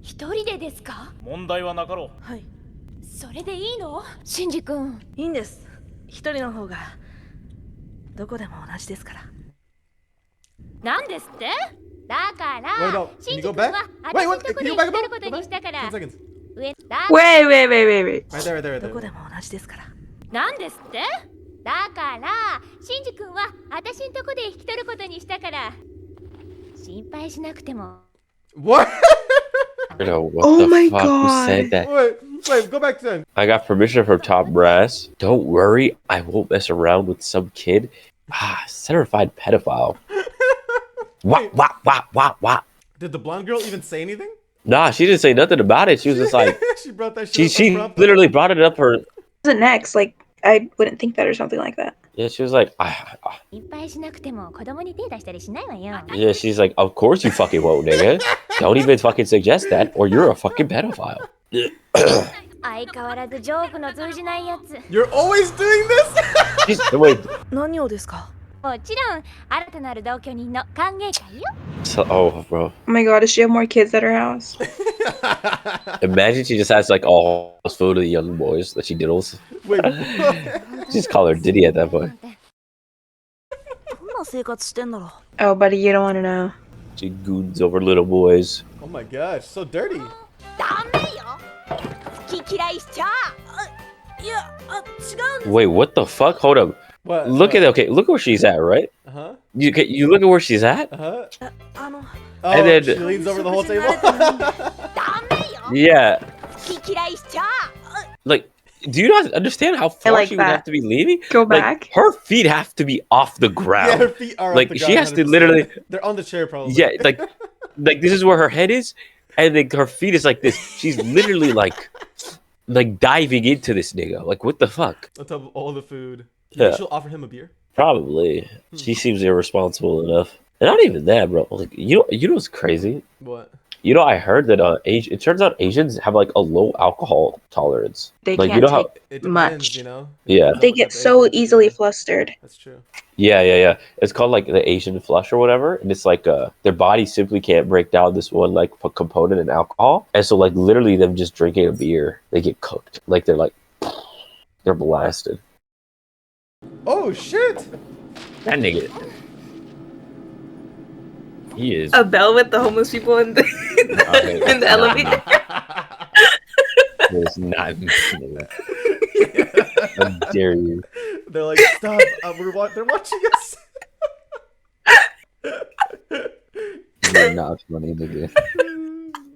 一人でですか？問題はなかろう。はい、それでいいの？シンジ君。いいんです。一人の方がどこでも同じですから。なんですって？だか Wait, ら no. シ Can ン you ジ go 君 back? は Wait, 私の what? とこ Can で you 生 go き back てる up? こと Go に back? したから 10 seconds. 上だ Wait. Right there, right there, right どこ there. でも同じですから。なんですって？だからシンジ君は私のとこで引き取ることにしたから心配しなくても。 What? What Oh the my fuck? Who God. said that? Wait, go back to them. I got permission from top brass. Don't worry, I won't mess around with some kid. Certified pedophile. What? Did the blonde girl even say anything? Nah, she didn't say nothing about it. She was just like, She brought that shit she up unprompted. literally brought it up her. What's it next? Like, I wouldn't think that or something like that. Yeah, she was like, 心配しなくても子供に手出したりしないわよ。 yeah, she's like, of course you fucking won't, nigga. Don't even fucking suggest that, or you're a fucking pedophile. 相変わらずジョークの通じないやつ。 You're always doing this? Wait, 何をですか？もちろん新たなる同居人の歓迎会よ。 oh, bro. Oh my god, does she have more kids at her house? Imagine she just has like all those food of the young boys that she diddles. Wait, what? Just call her Diddy at that point. どんな生活してんだろう。 Oh, buddy, you don't want to know. She goons over little boys. Oh my gosh, so dirty. ダメよ。好き嫌いしちゃ。いや、違うん。 Wait, what the fuck? Hold up. What? Look at okay. Look where she's at, right? Uh-huh. You look at where she's at. Uh-huh. あ Oh, And then- she leans over the whole table. ダメよ。 Yeah. 好き嫌いしちゃ。 Like, do you not understand how far like she would that. have to be leaving? Go Like, back. her feet have to be off the Yeah, ground. her feet are Like, off the she ground, has to 100%. literally- They're on the chair, probably. Yeah, like this is where her head is, and like her feet is like this. She's literally like diving into this nigga. Like, what the fuck? On top of all the food. You Yeah. think she'll offer him a beer? Probably. She seems irresponsible enough. And not even that, bro. Like, you know what's crazy? What? You know, I heard that it turns out Asians have like a low alcohol tolerance. They Like, can't you know how? take It much. depends, you know? Yeah. They get so easily flustered. That's true. Yeah. It's called like the Asian flush or whatever, and it's like their body simply can't break down this one like component in alcohol, and so like literally them just drinking a beer, they get cooked. Like they're blasted. Oh, shit! That nigga, he is. Abiel with the homeless people in the Okay, in the elevator. There's not. How dare you? They're like, stop! They're watching us. You're not funny, nigga.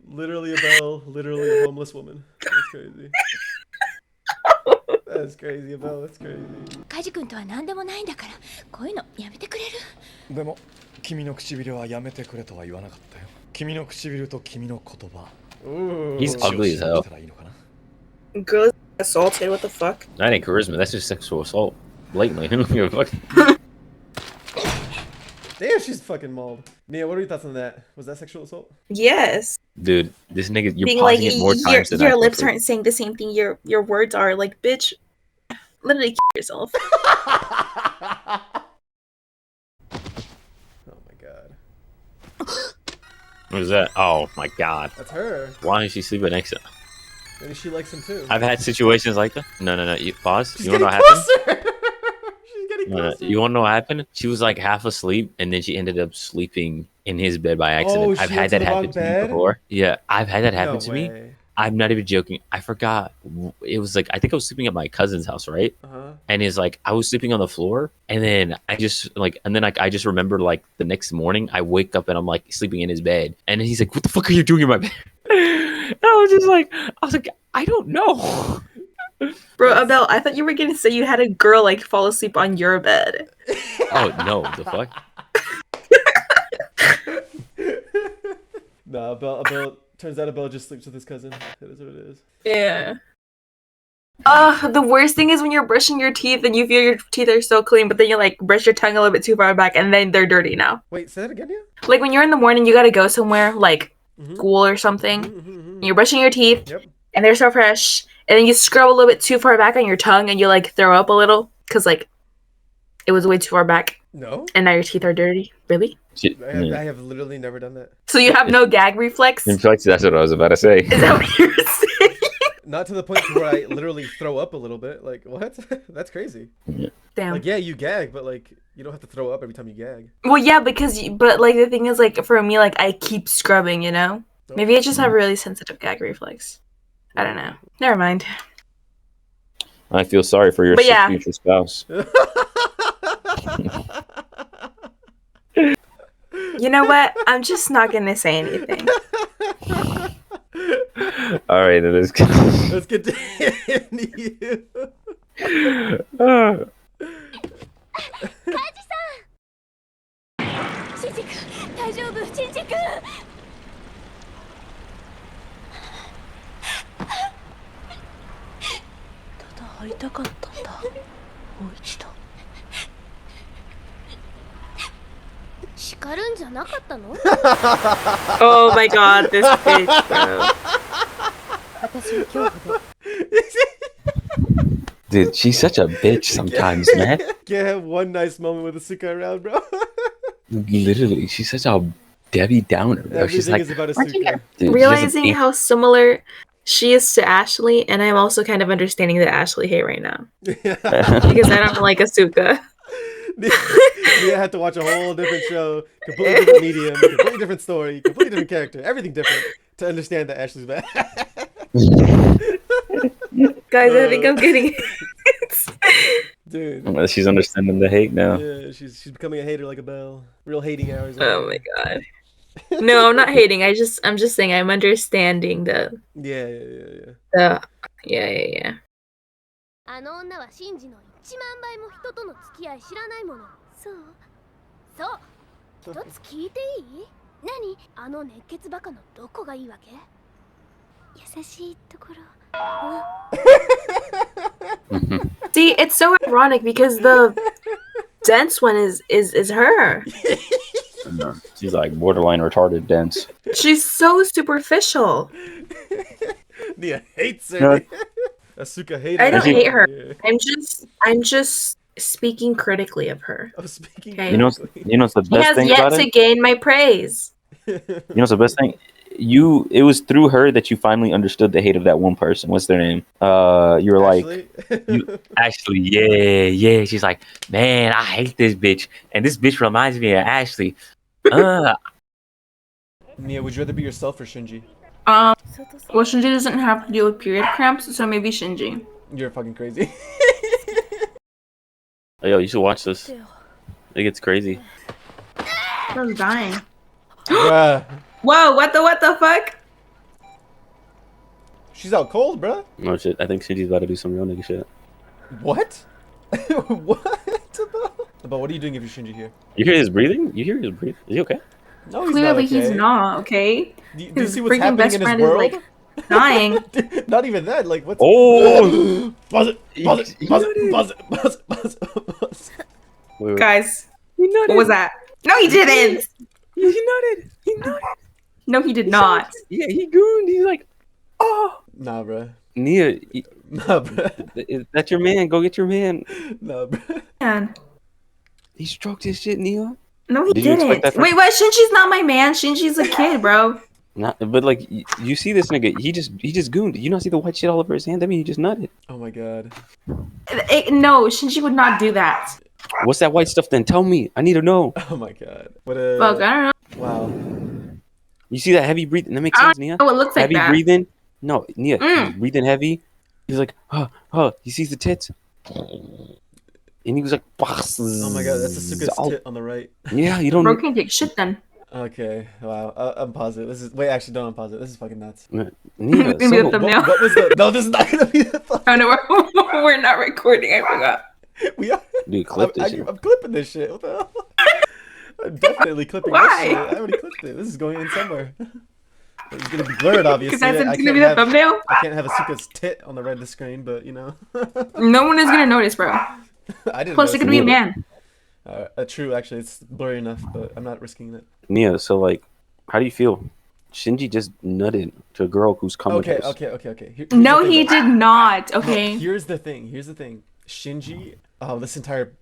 Literally a bell, literally a homeless woman. That's crazy. That's crazy, Abiel. That's crazy. カジ君とは何でもないんだからこういうのやめてくれる？でも君の唇はやめてくれとは言わなかったよ。君の唇と君の言葉。 Ooh. He's ugly as hell. したらいいのかな。 Girl assaulted. What the fuck? That ain't charisma. That's just sexual assault. Blatantly. I don't give a fuck. Damn, she's fucking mauled. Nia, what are your thoughts on that? Was that sexual assault? Yes. Dude, this nigga, you're Being like pausing it more times than I your lips prefer. aren't saying the same thing your words are. Like, bitch, literally kill yourself. Oh my god. What is that? Oh my god. That's her. Why is she sleeping next to him? Maybe she likes him too. I've had situations like that. No. You pause. She's You wanna know getting what happened? closer. She's getting No. closer. You wanna know what happened? She was like half asleep and then she ended up sleeping in his bed by accident. Oh, I've she had went to that the happen wrong to me bed? before. Yeah, I've had that happen No to me. way. I'm not even joking. I forgot. It was like I think I was sleeping at my cousin's house, right? Uh-huh. And it's like I was sleeping on the floor, and then I just remember like the next morning I wake up and I'm like sleeping in his bed, and he's like, "What the fuck are you doing in my bed?" And I was like, I don't know. Bro, Abiel, I thought you were gonna say you had a girl like fall asleep on your bed. Oh no, the fuck? Nah, Abiel. Turns out Abiel just sleeps with his cousin. That is what it is. Yeah. The worst thing is when you're brushing your teeth and you feel your teeth are so clean, but then you like brush your tongue a little bit too far back and then they're dirty now. Wait, say that again, yeah? Like when you're in the morning, you gotta go somewhere like Mhm. school or something. Mhm. And you're brushing your teeth Yep. and they're so fresh, and then you scrub a little bit too far back on your tongue and you like throw up a little because like it was way too far back. No, And now your teeth are dirty? Really? I have literally never done that. So you have no gag reflex? In fact, that's what I was about to say. Is that what you're saying? Not to the point to where I literally throw up a little bit. Like, what? That's crazy. Damn. Like, yeah, you gag, but like, you don't have to throw up every time you gag. Well, yeah, but like the thing is, like for me, like I keep scrubbing, you know. Maybe I just have a really sensitive gag reflex. I don't know. Never mind. I feel sorry for your But yeah. future spouse. You know what? I'm just not gonna say anything. All right, it is. Let's get to you. Kaji-san! Shinji-kun, 大丈夫、Shinji-kun! ただ会いたかったんだ。もう一度。叱るんじゃなかったの？ Oh my god, this bitch, bro. 私は恐怖で。Dude, she's such a bitch sometimes, man. Can't have one nice moment with Asuka around, bro. Literally, she's such a Debbie Downer, bro. She's Everything like, is about Aren't you Asuka. dude, realizing how similar she is to Ashley, and I'm also kind of understanding the Ashley hate right now because I don't like Asuka. You had to watch a whole different show, completely different medium, completely different story, completely different character, everything different to understand that Ashley's bad. Guys, I think I'm getting Dude. she's understanding the hate now. Yeah, she's becoming a hater like a bell. Real hating hours. Oh my god. No, I'm not hating. I'm just saying I'm understanding the yeah. あの女はシンジの1万倍も人との付き合い知らないもの。そう。そう。一つ聞いていい？何？あの熱血バカのどこがいいわけ？優しいところ。See, it's so ironic because the dense one is her. She's like borderline retarded dense. She's so superficial. Nia hates her. No. Asuka Hate. I don't hate her. Yeah. I'm just speaking critically of her. I'm speaking. Okay. You know what's the She best has thing yet about to it? gain my praise. You know what's the best thing? It was through her that you finally understood the hate of that one person. What's their name? You were like, Ashley, yeah. She's like, man, I hate this bitch, and this bitch reminds me of Ashley. Nia, would you rather be yourself or Shinji? Well, Shinji doesn't have to deal with period cramps, so maybe Shinji. You're fucking crazy. Oh, yo, you should watch this. It gets crazy. I'm dying. Bruh. Whoa! What the fuck? She's out cold, bruh. No shit. I think Shinji's about to do some real nigga shit. What? What? About what are you doing if you're Shinji here? You hear his breathing? Is he okay? No, he's Clearly, not okay. he's not okay. Do you His see what's freaking happening best in his friend is world? like dying. Not even that. Like what's? Oh! Buzz it. Wait. Guys, He nutted. what was that? No, he didn't. He nutted. He nutted. No, he did not. Yeah, he gooned. He's like, oh. Nah, bruh. Nia, Nah, bruh. that's your man. Go get your man. Nah, bruh. Man. He stroked his shit, Nia. No, he Did you expect didn't. that from- Wait, what? Shinji's not my man. Shinji's a kid, bro. Not, but like you see this nigga, he just gooned. You not see the white shit all over his hand? I mean, he just nutted. Oh my god. No, Shinji would not do that. What's that white stuff then? Tell me. I need to know. Oh my god. What a. Fuck, I don't know. Wow. You see that heavy breathing? That makes I sense, don't Nia. know what looks like Heavy that. breathing? No, Nia, he's Mm. breathing heavy. He's like, he sees the tits. And he was like, Oh my god, that's Asuka's tit on the right. Yeah, you don't. Bro can't take shit then. Okay, wow. I'm positive. This is. Wait, actually, don't unpause it. This is fucking nuts. Nia, Give me so- the thumbnail. What was the? No, this is not gonna be the thumbnail. Oh no, we're not recording. I forgot. We are. Dude, clip this shit. I'm clipping this shit. What the hell? I'm definitely clipping Why? this shit. I already clipped it. This is going in somewhere. It's gonna be blurred, obviously. Because that's I gonna be the thumbnail. I can't have Asuka's tit on the right of the screen, but you know. No one is gonna notice, bro. I didn't. Plus, it know could be a man. True, actually, it's blurry enough, but I'm not risking it. Nia, so like, how do you feel? Shinji just nutted to a girl who's coming. Okay. to us. Here- here's No, the thing, he though. did not. No, Okay. here's the thing. Shinji. Oh, this entire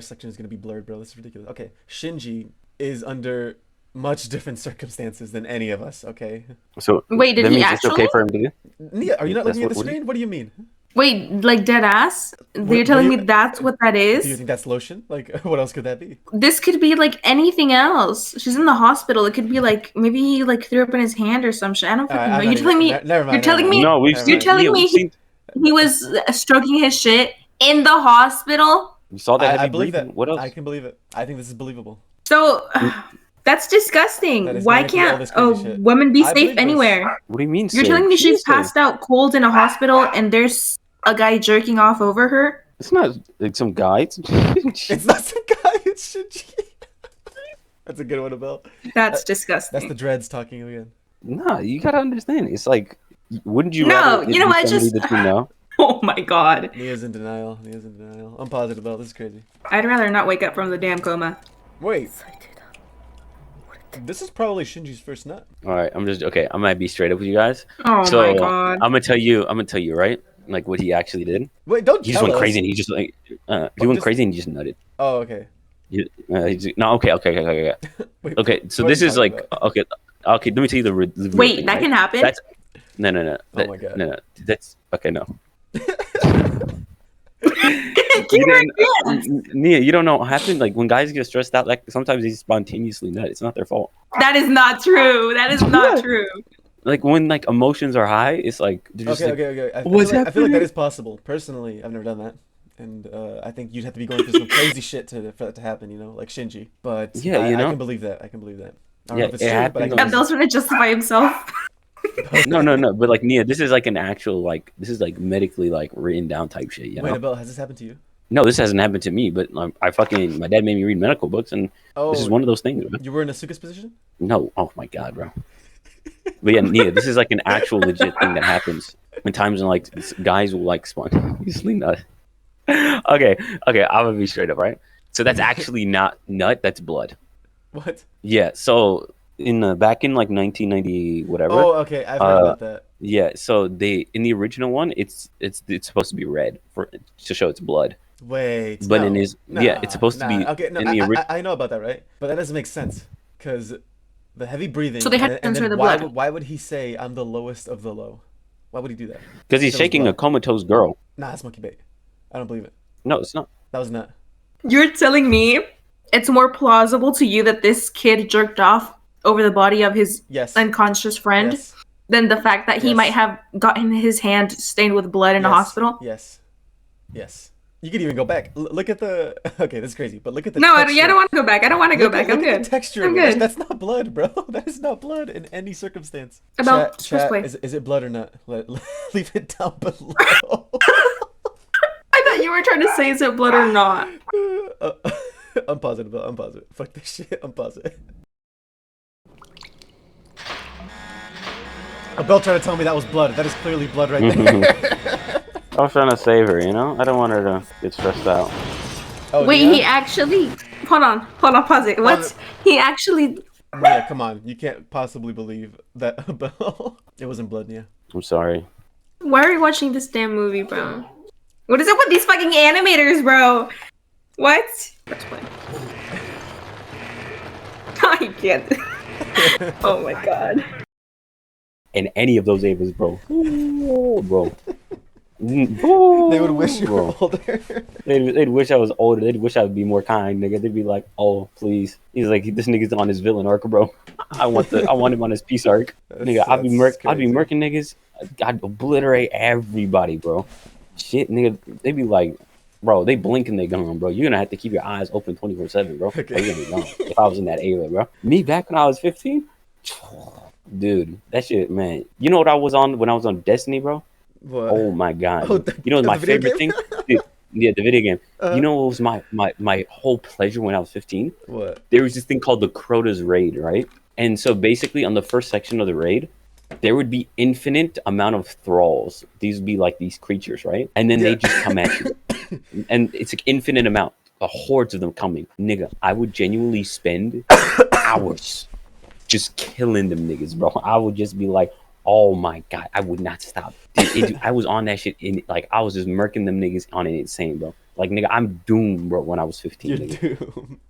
section is gonna be blurred, bro. This is ridiculous. Okay, Shinji is under much different circumstances than any of us. Okay. So Wait, did that he means it's okay actually? for him to do? Nia, are you not That's looking at the what- screen? What do you mean? Wait, like dead ass? What You're telling do me you- that's what that Do you is? think that's lotion? Like, what else could that be? This could be like anything else. She's in the hospital. It could be like maybe he like threw up in his hand or some shit. I don't fucking know. You're telling me? Never mind. You're telling me? No, we've Never seen. mind. telling yeah, me we've seen. He was stroking his shit in the hospital. We saw that I heavy believe breathing. that. What else? I can believe it. I think this is believable. So that's disgusting. That is Why gonna be all can't this a crazy shit. woman be I safe believe this. anywhere? What do you mean? You're safe? telling me She she's is safe. passed out cold in a hospital and there's a guy jerking off over her? It's not like some guy. It's not some guy. It's Shinji. That's a good one, Abiel. That's disgusting. That's the dreads talking again. Nah, you gotta understand. It's like, wouldn't you? No, rather it you know be what, somebody just- that you know? Oh my god. Nia's in denial. I'm positive about this. Is crazy. I'd rather not wake up from the damn coma. Wait. This is probably Shinji's first nut. All right, I'm just okay. I might be straight up with you guys. Oh So my god. I'm gonna tell you, right? Like what he actually did. Wait, don't He just tell went us. crazy and he just like he went crazy and he just nutted. Oh, okay. No, okay. Wait, Okay, so what this are you is like talking okay. Let me tell you the real Wait, thing, that right? can happen? That's no. Oh my God. No. That's okay. No. Keep it again. Nia, you don't know what happened. Like when guys get stressed out, like sometimes they spontaneously nut. It's not their fault. That is not true. That is not true. Like when like emotions are high, it's like they're just Okay. I What's feel like happening? that is possible. Personally, I've never done that, and I think you'd have to be going through some crazy shit for that to happen. You know, like Shinji. But Yeah, I you know? can believe that. I don't Yeah, know if it's it true, but I happened, can like- believe Abel's trying to justify himself. no. But like Nia, this is like an actual like this is like medically like written down type shit. You Wait, know? Abel, has this happened to you? No, this hasn't happened to me, but my dad made me read medical books, and Oh, this is one of those things. Bro. you were in Asuka's position? No, oh my god, bro. But yeah, Nia, this is like an actual legit thing that happens in times when like guys will like spontaneously nut. Okay, I'm gonna be straight up, right? So that's actually not nut, that's blood. What? Yeah, so back in like 1990 whatever. Oh, okay. I've heard about that. Yeah, so in the original one, it's supposed to be red to show it's blood. Wait. But no, in his yeah, it's supposed to be Okay, no, in the I know about that, right? But that doesn't make sense because the heavy breathing. So they had to and censor then the why, blood. why would he say I'm the lowest of the low? Why would he do that? because he's Shows shaking blood. a comatose girl. Nah, it's monkey bait. I don't believe it. No, it's not. That was nut. You're telling me it's more plausible to you that this kid jerked off over the body of his Yes. unconscious friend Yes. than the fact that he Yes. might have gotten his hand stained with blood in a Yes. hospital? Yes. You could even go back. Look at the. Okay, this is crazy, but look at the. No, I texture. don't want to go back. I don't want to go Look back. at, I'm look at good. the texture I'm of it. good. That's not blood, bro. That is not blood in any circumstance. About Chat, play. is it blood or not? Leave it down below. I thought you were trying to say is it blood or not. I'm positive. Fuck this shit. I'm positive. Abel tried to tell me that was blood. That is clearly blood right there. I was trying to save her, you know? I don't want her to get stressed out. Oh, Wait, Nia? he actually. Hold on, pause it. What? He actually. Nia, come on. You can't possibly believe that Abel. It wasn't blood, Nia. I'm sorry. Why are we watching this damn movie, bro? What is it with these fucking animators, bro? What? Let's play. I can't. Oh my god. And any of those Avas, bro. Ooh, bro. They would wish you were Bro. older. They'd wish I was older. They'd wish I would be more kind, nigga. They'd be like, "Oh, please." He's like, "This nigga's on his villain arc, bro. I want him on his peace arc, nigga. I'd be That's crazy. murking niggas. I'd obliterate everybody, bro. Shit, nigga. They'd be like, bro. They blink and they gone, bro. You're gonna have to keep your eyes open 24/7, bro. Okay. Or you're gonna be gone. If I was in that era, bro. Me back when I was 15, dude. That shit, man. You know what I was on when I was on Destiny, bro? What? Oh my god! Oh, You know the my video favorite game? thing? Dude, yeah, the video game. Uh-huh. You know what was my whole pleasure when I was 15? What? There was this thing called the Crota's Raid, right? And so basically on the first section of the raid, there would be infinite amount of thralls. These would be like these creatures, right? And then Yeah. they just come at you. And it's like infinite amount. Hordes of them coming. Nigga, I would genuinely spend hours just killing them niggas, bro. I would just be like, Oh my god, I would not stop. Dude, I was on that shit. Like I was just murking them niggas on it insane, bro. Like nigga, I'm doomed, bro. When I was 15, You're nigga. doomed.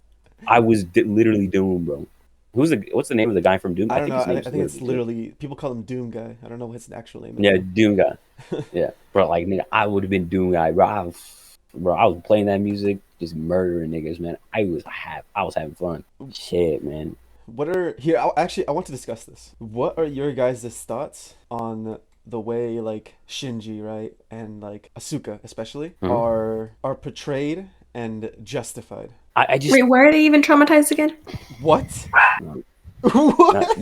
I was literally doomed, bro. What's the name of the guy from Doom? I don't know. his I name's think it's Doom. literally people call him Doom Guy. I don't know what his actual name is. Yeah, Doom guy. Yeah, bro. Like nigga, I would have been Doom guy, bro. I was playing that music, just murdering niggas, man. I was having fun. Shit, man. What are here? I want to discuss this. What are your guys' thoughts on the way like Shinji, right, and like Asuka especially are portrayed and justified? I just Wait, why are they even traumatized again? What? What? What?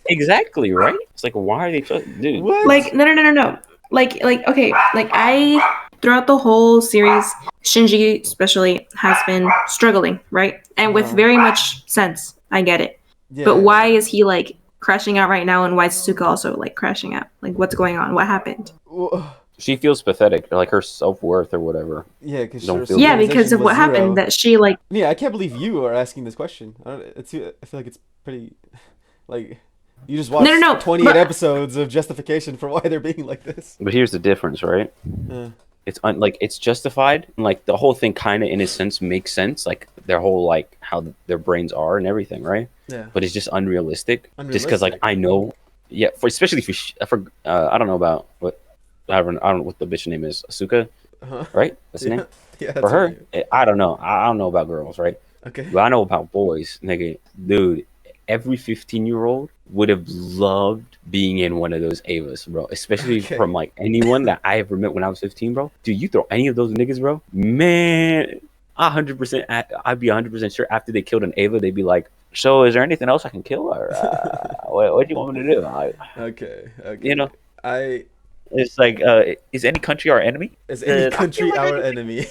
exactly right. It's like why are they dude? What? Like, no. Like, okay, like throughout the whole series, Shinji especially has been struggling, right? And with very much sense. I get it. Yeah. But why is he like crashing out right now, and why is Suka also like crashing out? Like, what's going on? What happened? She feels pathetic, like her self-worth or whatever. Yeah, because Don't feel Yeah, because of what happened that she like. Yeah, I can't believe you are asking this question. I feel like it's pretty, like, you just watched No, 28 episodes of justification for why they're being like this. But here's the difference, right? It's like it's justified, and like the whole thing kind of in a sense makes sense, like their whole like how their brains are and everything, right? Yeah. But it's just unrealistic. Just because like I know, yeah, especially for I don't know about what I don't know what the bitch name is, Asuka, right? That's the name. Yeah. For her, I don't know. I don't know about girls, right? Okay. But I know about boys, nigga. Dude, every 15-year-old would have loved being in one of those Avas, bro. Especially from like anyone that I ever met when I was 15, bro. Dude, you throw any of those niggas, bro, man, 100%. I'd be 100% sure after they killed an Ava, they'd be like, "So, is there anything else I can kill, or what do you want me to do?" Okay. You know, It's like, is any country our enemy? Is any country our enemy?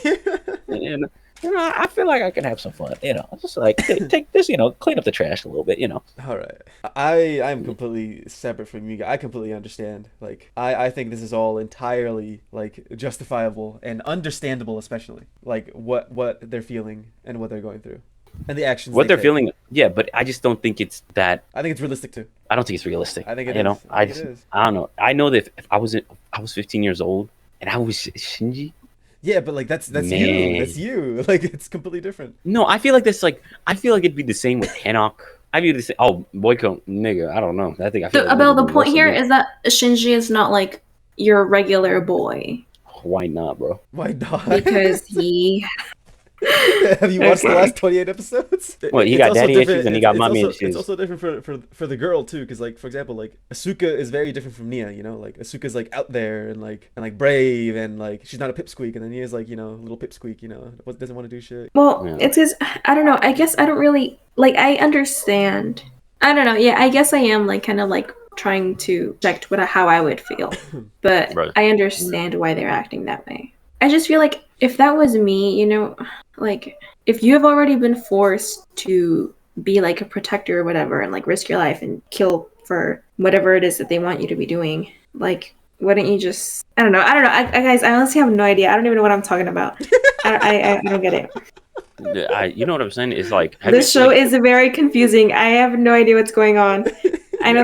And, I feel like I can have some fun. Just like take this, clean up the trash a little bit. All right. I'm completely separate from you. I completely understand. Like, I think this is all entirely like justifiable and understandable, especially like what they're feeling and what they're going through, and the actions. What they're take. feeling, yeah, but I just don't think it's that. I think it's realistic too. I don't think it's realistic. I think it is. I don't know. I know that if I was 15 years old and I was Shinji. Yeah, but like that's Man. you. That's you. Like it's completely different. No, I feel like it'd be the same with Hanok. I'd be the same. Oh, Boyko, nigga, I don't know. I feel So, like Abel, the worse point than here that. is that Shinji is not like your regular boy Why not, bro? Why not? because he. Have you watched the last 28 episodes? Well, he It's got also daddy different- issues and he got mommy also, issues. It's also different for the girl too, because like for example, like Asuka is very different from Nia. Like Asuka's like out there and like brave and like she's not a pipsqueak, and then Nia's like a little pipsqueak. Doesn't want to do shit. Well, Yeah. it's because I don't know. I guess I don't really like. I understand. I don't know. Yeah, I guess I am like kind of like trying to project how I would feel, but Right. I understand why they're acting that way. I just feel like if that was me, like if you have already been forced to be like a protector or whatever and like risk your life and kill for whatever it is that they want you to be doing, like wouldn't you just I don't know. Guys, I honestly have no idea. I don't even know what I'm talking about. I don't get it. You know what I'm saying? It's like This show is very confusing. I have no idea what's going on. I know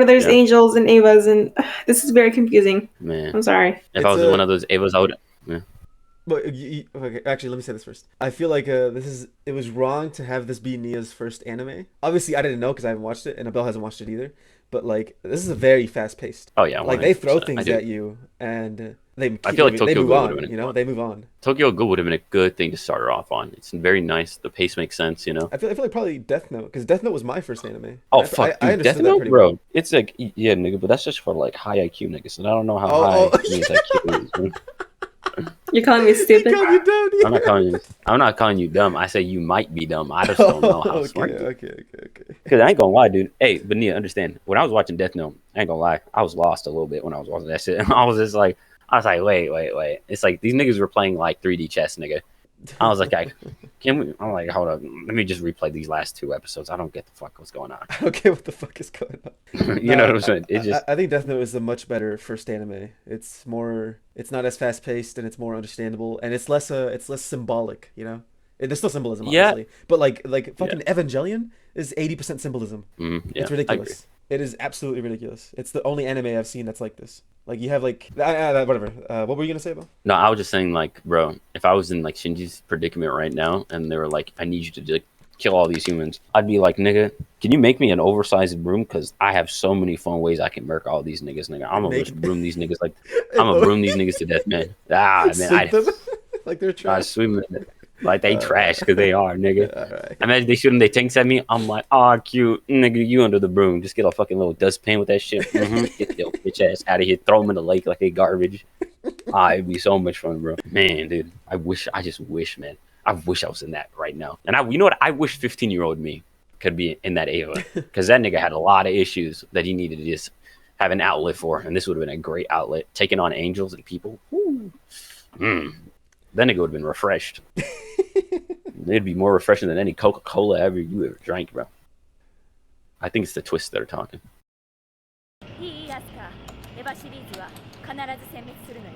there's angels and Avas, and this is very confusing. Man, I'm sorry. if I was one of those Avas, I would. Yeah. But okay, actually, let me say this first. I feel like it was wrong to have this be Nia's first anime. Obviously, I didn't know because I haven't watched it, and Abel hasn't watched it either. But like, this is a very fast paced. Oh yeah, like they throw 100%. things at you, and they I feel like they Tokyo move Ghoul on. would've been They move on. Tokyo Ghoul would have been a good thing to start her off on. It's very nice. The pace makes sense. I feel like probably Death Note, because Death Note was my first anime. Oh I fuck, I dude, understood Death that Note, pretty bro. well. It's like nigga, but that's just for like high IQ niggas, and I don't know how high Nia's IQ is. Man. You're calling me stupid? I'm not calling you dumb. I say you might be dumb. I just don't know how smart. Okay. Because I ain't gonna lie, dude. Hey, but Nia, understand. When I was watching Death Note, I ain't gonna lie, I was lost a little bit when I was watching that shit. I was like, wait. It's like these niggas were playing like 3D chess, nigga. I was like, I'm like, hold up, let me just replay these last 2 episodes. I don't get the fuck what's going on. I don't get what the fuck is going on. You know what I'm saying? It's just. I think Death Note is a much better first anime. It's not as fast paced, and it's more understandable, and it's less symbolic. There's still symbolism, obviously, but like fucking Evangelion is 80% symbolism. Yeah, It's ridiculous. It is absolutely ridiculous. It's the only anime I've seen that's like this. Like you have like whatever. What were you gonna say about? No, I was just saying, like, bro, if I was in like Shinji's predicament right now, and they were like, "I need you to like, kill all these humans," I'd be like, "Nigga, can you make me an oversized broom? Cause I have so many fun ways I can murk all these niggas, nigga. I'm gonna just broom these niggas like I'm gonna broom these niggas to death, man. Ah, man, Like they're I trash. swim like they trash because they are, nigga. Alright. Imagine they shooting their tanks at me. I'm like, oh, cute, nigga, you under the broom. Just get a fucking little dustpan with that shit. Get your bitch ass out of here. Throw them in the lake like they garbage. It'd be so much fun, bro. Man, dude, I just wish, man. I wish I was in that right now. And you know what? I wish 15-year-old me could be in that Ava, because that nigga had a lot of issues that he needed to just have an outlet for, and this would have been a great outlet. Taking on angels and people. That nigga would have been refreshed. It'd be more refreshing than any Coca-Cola you ever drank, bro. I think it's the twist that are talking. いいアスカ、エヴァシリーズは必ず殲滅するのよ。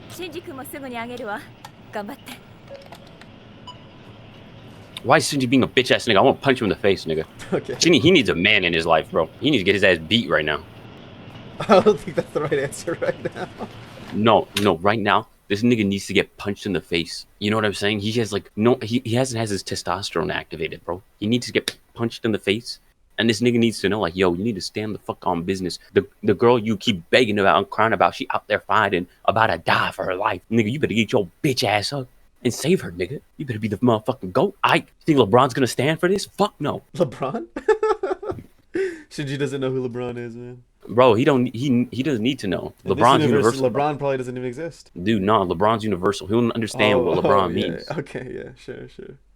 シンジ君もすぐにあげるわ。頑張って。Why is Shinji being a bitch ass nigga? I want to punch him in the face, nigga. Okay. He needs a man in his life, bro. He needs to get his ass beat right now. I don't think that's the right answer right now. No, right now, this nigga needs to get punched in the face. You know what I'm saying? He has like he hasn't has his testosterone activated, bro. He needs to get punched in the face. And this nigga needs to know, like, yo, you need to stand the fuck on business. The girl you keep begging about and crying about, she out there fighting, about to die for her life. Nigga, you better get your bitch ass up and save her, nigga. You better be the motherfucking GOAT. I think LeBron's gonna stand for this? Fuck no. LeBron? Shinji doesn't know who LeBron is, man. Bro, he doesn't need to know. In LeBron's this universe, universal. LeBron probably doesn't even exist. Dude, no, LeBron's universal. He don't understand what LeBron yeah. means. Okay, yeah, sure.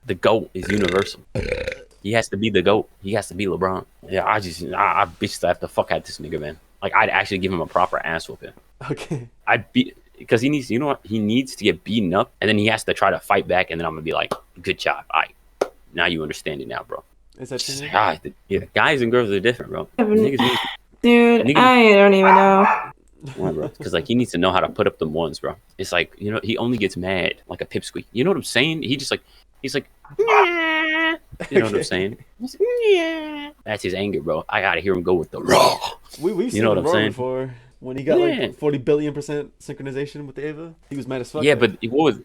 The GOAT is universal. He has to be the GOAT. He has to be LeBron. Yeah, I bitch slapped the fuck out this nigga, man. Like, I'd actually give him a proper ass whooping. Okay. Because he needs, you know what? He needs to get beaten up, and then he has to try to fight back, and then I'm gonna be like, good job. Now you understand it now, bro. Is that Shinji? Yeah, guys and girls are different, bro. Dude, I don't even know. Why, bro? Because like he needs to know how to put up them ones, bro. It's like, you know, he only gets mad like a pipsqueak. You know what I'm saying? He's like, you know what I'm saying? That's his anger, bro. I gotta hear him go with the raw. We've seen him roar before. When he got like 40 billion % synchronization with the Ava, he was mad as fuck. Yeah, but it was.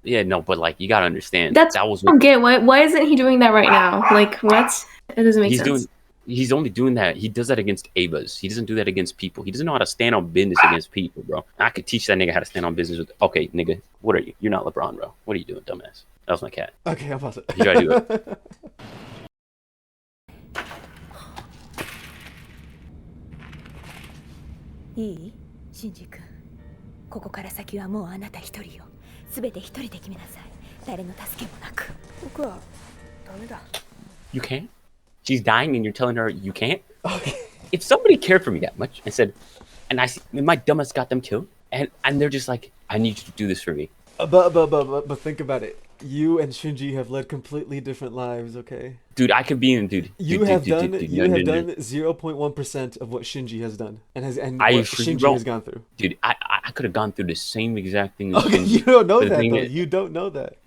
Yeah, no, but like you gotta understand. That was. I don't get why isn't he doing that right now? Like what? It doesn't make sense. He's only doing that. He does that against Avas. He doesn't do that against people. He doesn't know how to stand on business against people, bro. I could teach that nigga how to stand on business with. Okay, nigga, what are you? You're not LeBron, bro. What are you doing, dumbass? That was my cat. Okay, I'll pause it. You try to do it. いいシンジ君、ここから先はもうあなた一人よ。すべて一人で決めなさい。誰の助けもなく。僕はダメだ。 You can't? She's dying and you're telling her you can't? Okay. If somebody cared for me that much and said, and my dumbass got them killed, and they're just like, I need you to do this for me. But think about it. You and Shinji have led completely different lives, okay? Dude, I could be in, dude. You have done 0.1% of what Shinji has done, and what Shinji has gone through. Dude, I could have gone through the same exact thing as Okay, Shinji. you don't know that, though. You don't know that.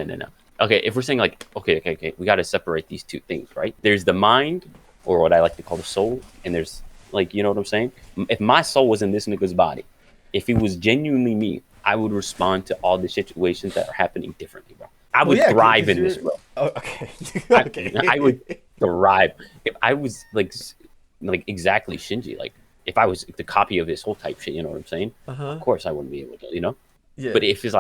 No. Okay, if we're saying like, okay, we got to separate these two things, right? There's the mind, or what I like to call the soul, and there's like, you know what I'm saying? If my soul was in this nigga's body, if it was genuinely me, I would respond to all the situations that are happening differently, bro. I would thrive in this, bro. Oh, okay. I would thrive if I was like exactly Shinji. Like if I was the copy of his whole type shit, you know what I'm saying? Of course, I wouldn't be able to, you know. Yeah. But if it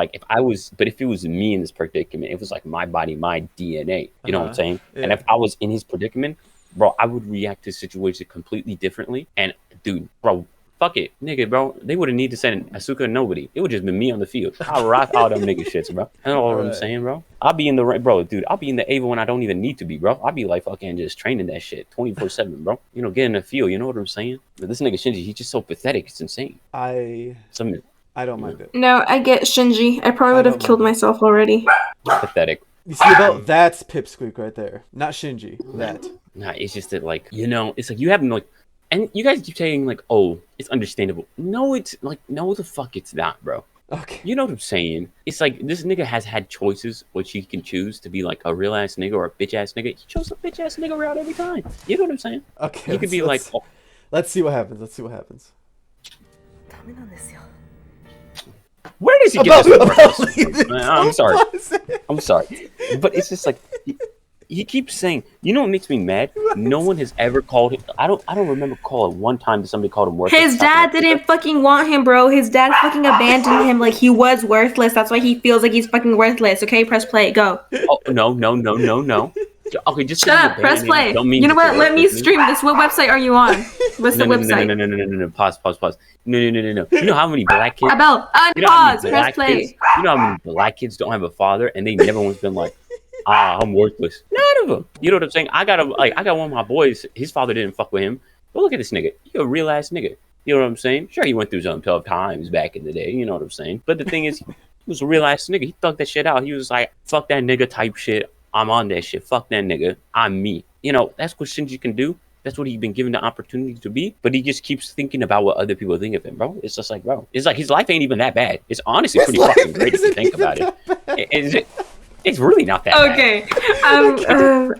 was me in this predicament, it was like my body, my DNA. You know what I'm saying? Yeah. And if I was in his predicament, bro, I would react to the situation completely differently. And dude, bro. Fuck it, nigga, bro. They wouldn't need to send Asuka nobody. It would just be me on the field. I'll rock all them nigga shits, bro. You know what I'm saying, bro? I'll be in the right, bro, dude. I'll be in the Ava when I don't even need to be, bro. I'll be like fucking just training that shit 24/7, bro. You know, get in the field. You know what I'm saying? But this nigga Shinji, he's just so pathetic. It's insane. I don't mind it. No, I get Shinji. I probably would have killed myself already. Pathetic. You see, that's Pipsqueak right there, not Shinji. That. Nah, it's just that like, you know, it's like you have like. And you guys keep saying like, "Oh, it's understandable." No, it's like, no, the fuck, it's not, bro. Okay. You know what I'm saying? It's like this nigga has had choices which he can choose to be like a real ass nigga or a bitch ass nigga. He chose a bitch ass nigga route every time. You know what I'm saying? Okay. He could be like, oh, let's see what happens. Let's see what happens. ダメなんですよ。 where does he get this from? I'm sorry. I'm sorry. But it's just like he keeps saying, you know what makes me mad? No one has ever called him. I don't remember calling one time that somebody called him worthless. His dad didn't fucking want him, bro. His dad fucking abandoned him like he was worthless. That's why he feels like he's fucking worthless. Okay, press play. Go. Oh, no. Okay, just Shut up. Press play. You know what? Let me stream this. What website are you on? What's the website? No. Pause. No. You know how many black kids? Abel, unpause. Press play. You know how many black kids don't have a father and they never once been like, I'm worthless. None of them. You know what I'm saying? I got one of my boys. His father didn't fuck with him. But look at this nigga. He a real ass nigga. You know what I'm saying? Sure, he went through some tough times back in the day. You know what I'm saying? But the thing is, he was a real ass nigga. He thugged that shit out. He was like, fuck that nigga type shit. I'm on that shit. Fuck that nigga. I'm me. You know, that's what Shinji can do. That's what he's been given the opportunity to be. But he just keeps thinking about what other people think of him, bro. It's just like, bro. It's like his life ain't even that bad. It's honestly pretty fucking great if you think about it. It's really not that bad. Okay.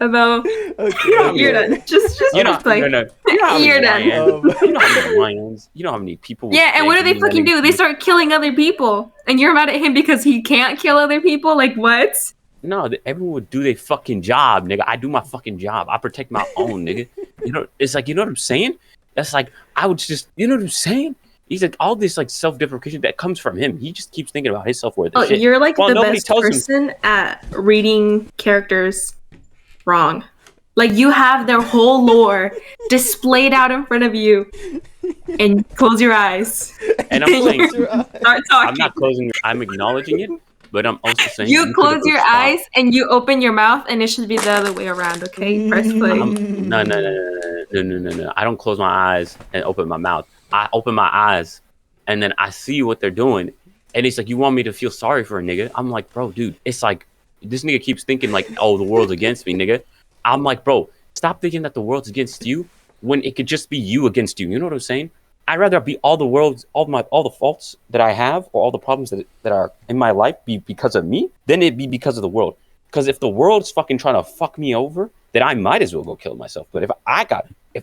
Abel. Okay. You're done. Just play. No. You're done. You know how many lions? You know how many people? Yeah, and what do they fucking do? They start killing other people. And you're mad at him because he can't kill other people? Like, what? No, everyone would do their fucking job, nigga. I do my fucking job. I protect my own, nigga. You know, it's like, you know what I'm saying? That's like, I would just, you know what I'm saying? He's like, all this like self-deprecation that comes from him. He just keeps thinking about his self-worth. Oh, shit. you're like the Nobody best tells him. person at reading characters wrong. Like, you have their whole lore displayed out in front of you, and close your eyes. And I'm saying, Start I'm talking. not closing, I'm acknowledging it, but I'm also saying You close your eyes and you open your mouth, and it should be the other way around, okay? Press play. No. I don't close my eyes and open my mouth. I open my eyes, and then I see what they're doing, and it's like, you want me to feel sorry for a nigga? I'm like, bro, dude, it's like, this nigga keeps thinking like, oh, the world's against me, nigga. I'm like, bro, stop thinking that the world's against you when it could just be you against you. You know what I'm saying? I'd rather be all the faults that I have or all the problems that are in my life be because of me than it be because of the world. Because if the world's fucking trying to fuck me over, then I might as well go kill myself. But if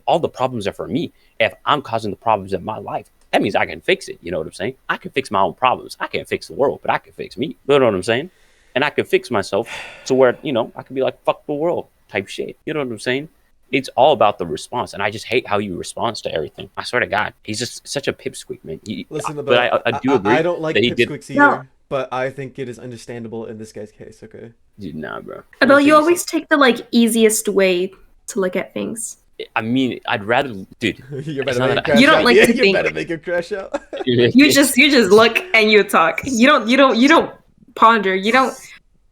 all the problems are for me, if I'm causing the problems in my life, that means I can fix it. You know what I'm saying? I can fix my own problems. I can't fix the world, but I can fix me. You know what I'm saying? And I can fix myself to where, you know, I can be like, fuck the world type shit. You know what I'm saying? It's all about the response, and I just hate how he responds to everything. I swear to God, he's just such a pipsqueak, man. Listen, but I do agree. I don't like that pipsqueaks either, but I think it is understandable in this guy's case. Okay. Dude, nah, bro. Abel, you always take the like easiest way to look at things. I mean, I'd rather, dude. You don't like to think. You better make him crash out. You just look and you talk. You don't ponder. You don't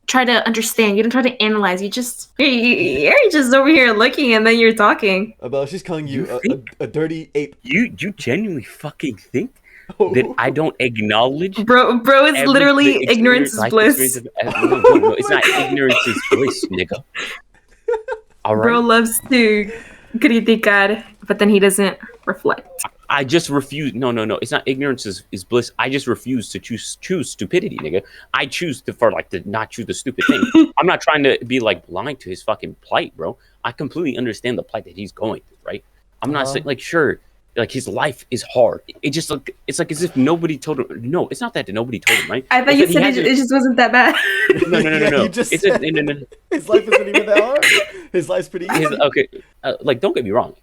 try to understand. You don't try to analyze. You're just over here looking, and then you're talking. Abel, she's calling you a dirty ape. You genuinely fucking think that I don't acknowledge? Bro is literally ignorance is bliss. No, it's not ignorance is bliss, nigga. All right. Bro loves to criticar, but then he doesn't reflect. I just refuse. No. It's not ignorance is bliss. I just refuse to choose stupidity, nigga. I choose to not choose the stupid thing. I'm not trying to be like blind to his fucking plight, bro. I completely understand the plight that he's going through, right? I'm not saying like, sure, like his life is hard. It's like as if nobody told him. No, it's not that nobody told him, right? I thought you said it just wasn't that bad. No. You just said, his life isn't even that hard. His life's pretty easy. Okay, like don't get me wrong.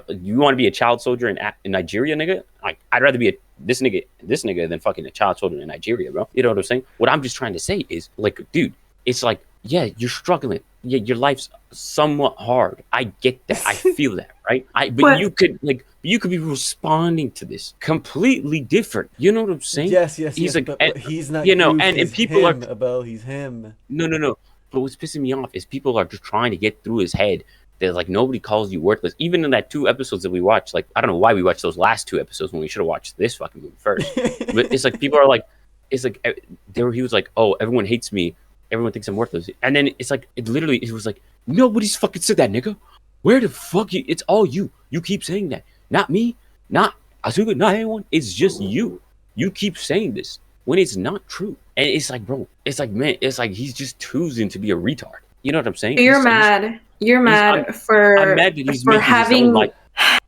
You want to be a child soldier in Nigeria, nigga? Like, I'd rather be this nigga than fucking a child soldier in Nigeria, bro. You know what I'm saying? What I'm just trying to say is, like, dude, it's like, yeah, you're struggling. Yeah, your life's somewhat hard. I get that. I feel that, right? But you could be responding to this completely different. You know what I'm saying? Yes. He's like, but he's not. You know, you, and people him, are. Abel, he's him. No. But what's pissing me off is people are just trying to get through his head. That like nobody calls you worthless. Even in that 2 episodes that we watched, like I don't know why we watched those last 2 episodes when we should have watched this fucking movie first. But it's like people are like, it's like he was like, oh, everyone hates me, everyone thinks I'm worthless, and then it's like it was like nobody's fucking said that, nigga. Where the fuck you? It's all you. You keep saying that, not me, not Asuka, not anyone. It's just you. You keep saying this. when it's not true. And it's like, bro, it's like, man, it's like he's just choosing to be a retard. You know what I'm saying? You're mad. You're mad for I'm mad that he's making having. his own life.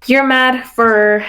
You're mad for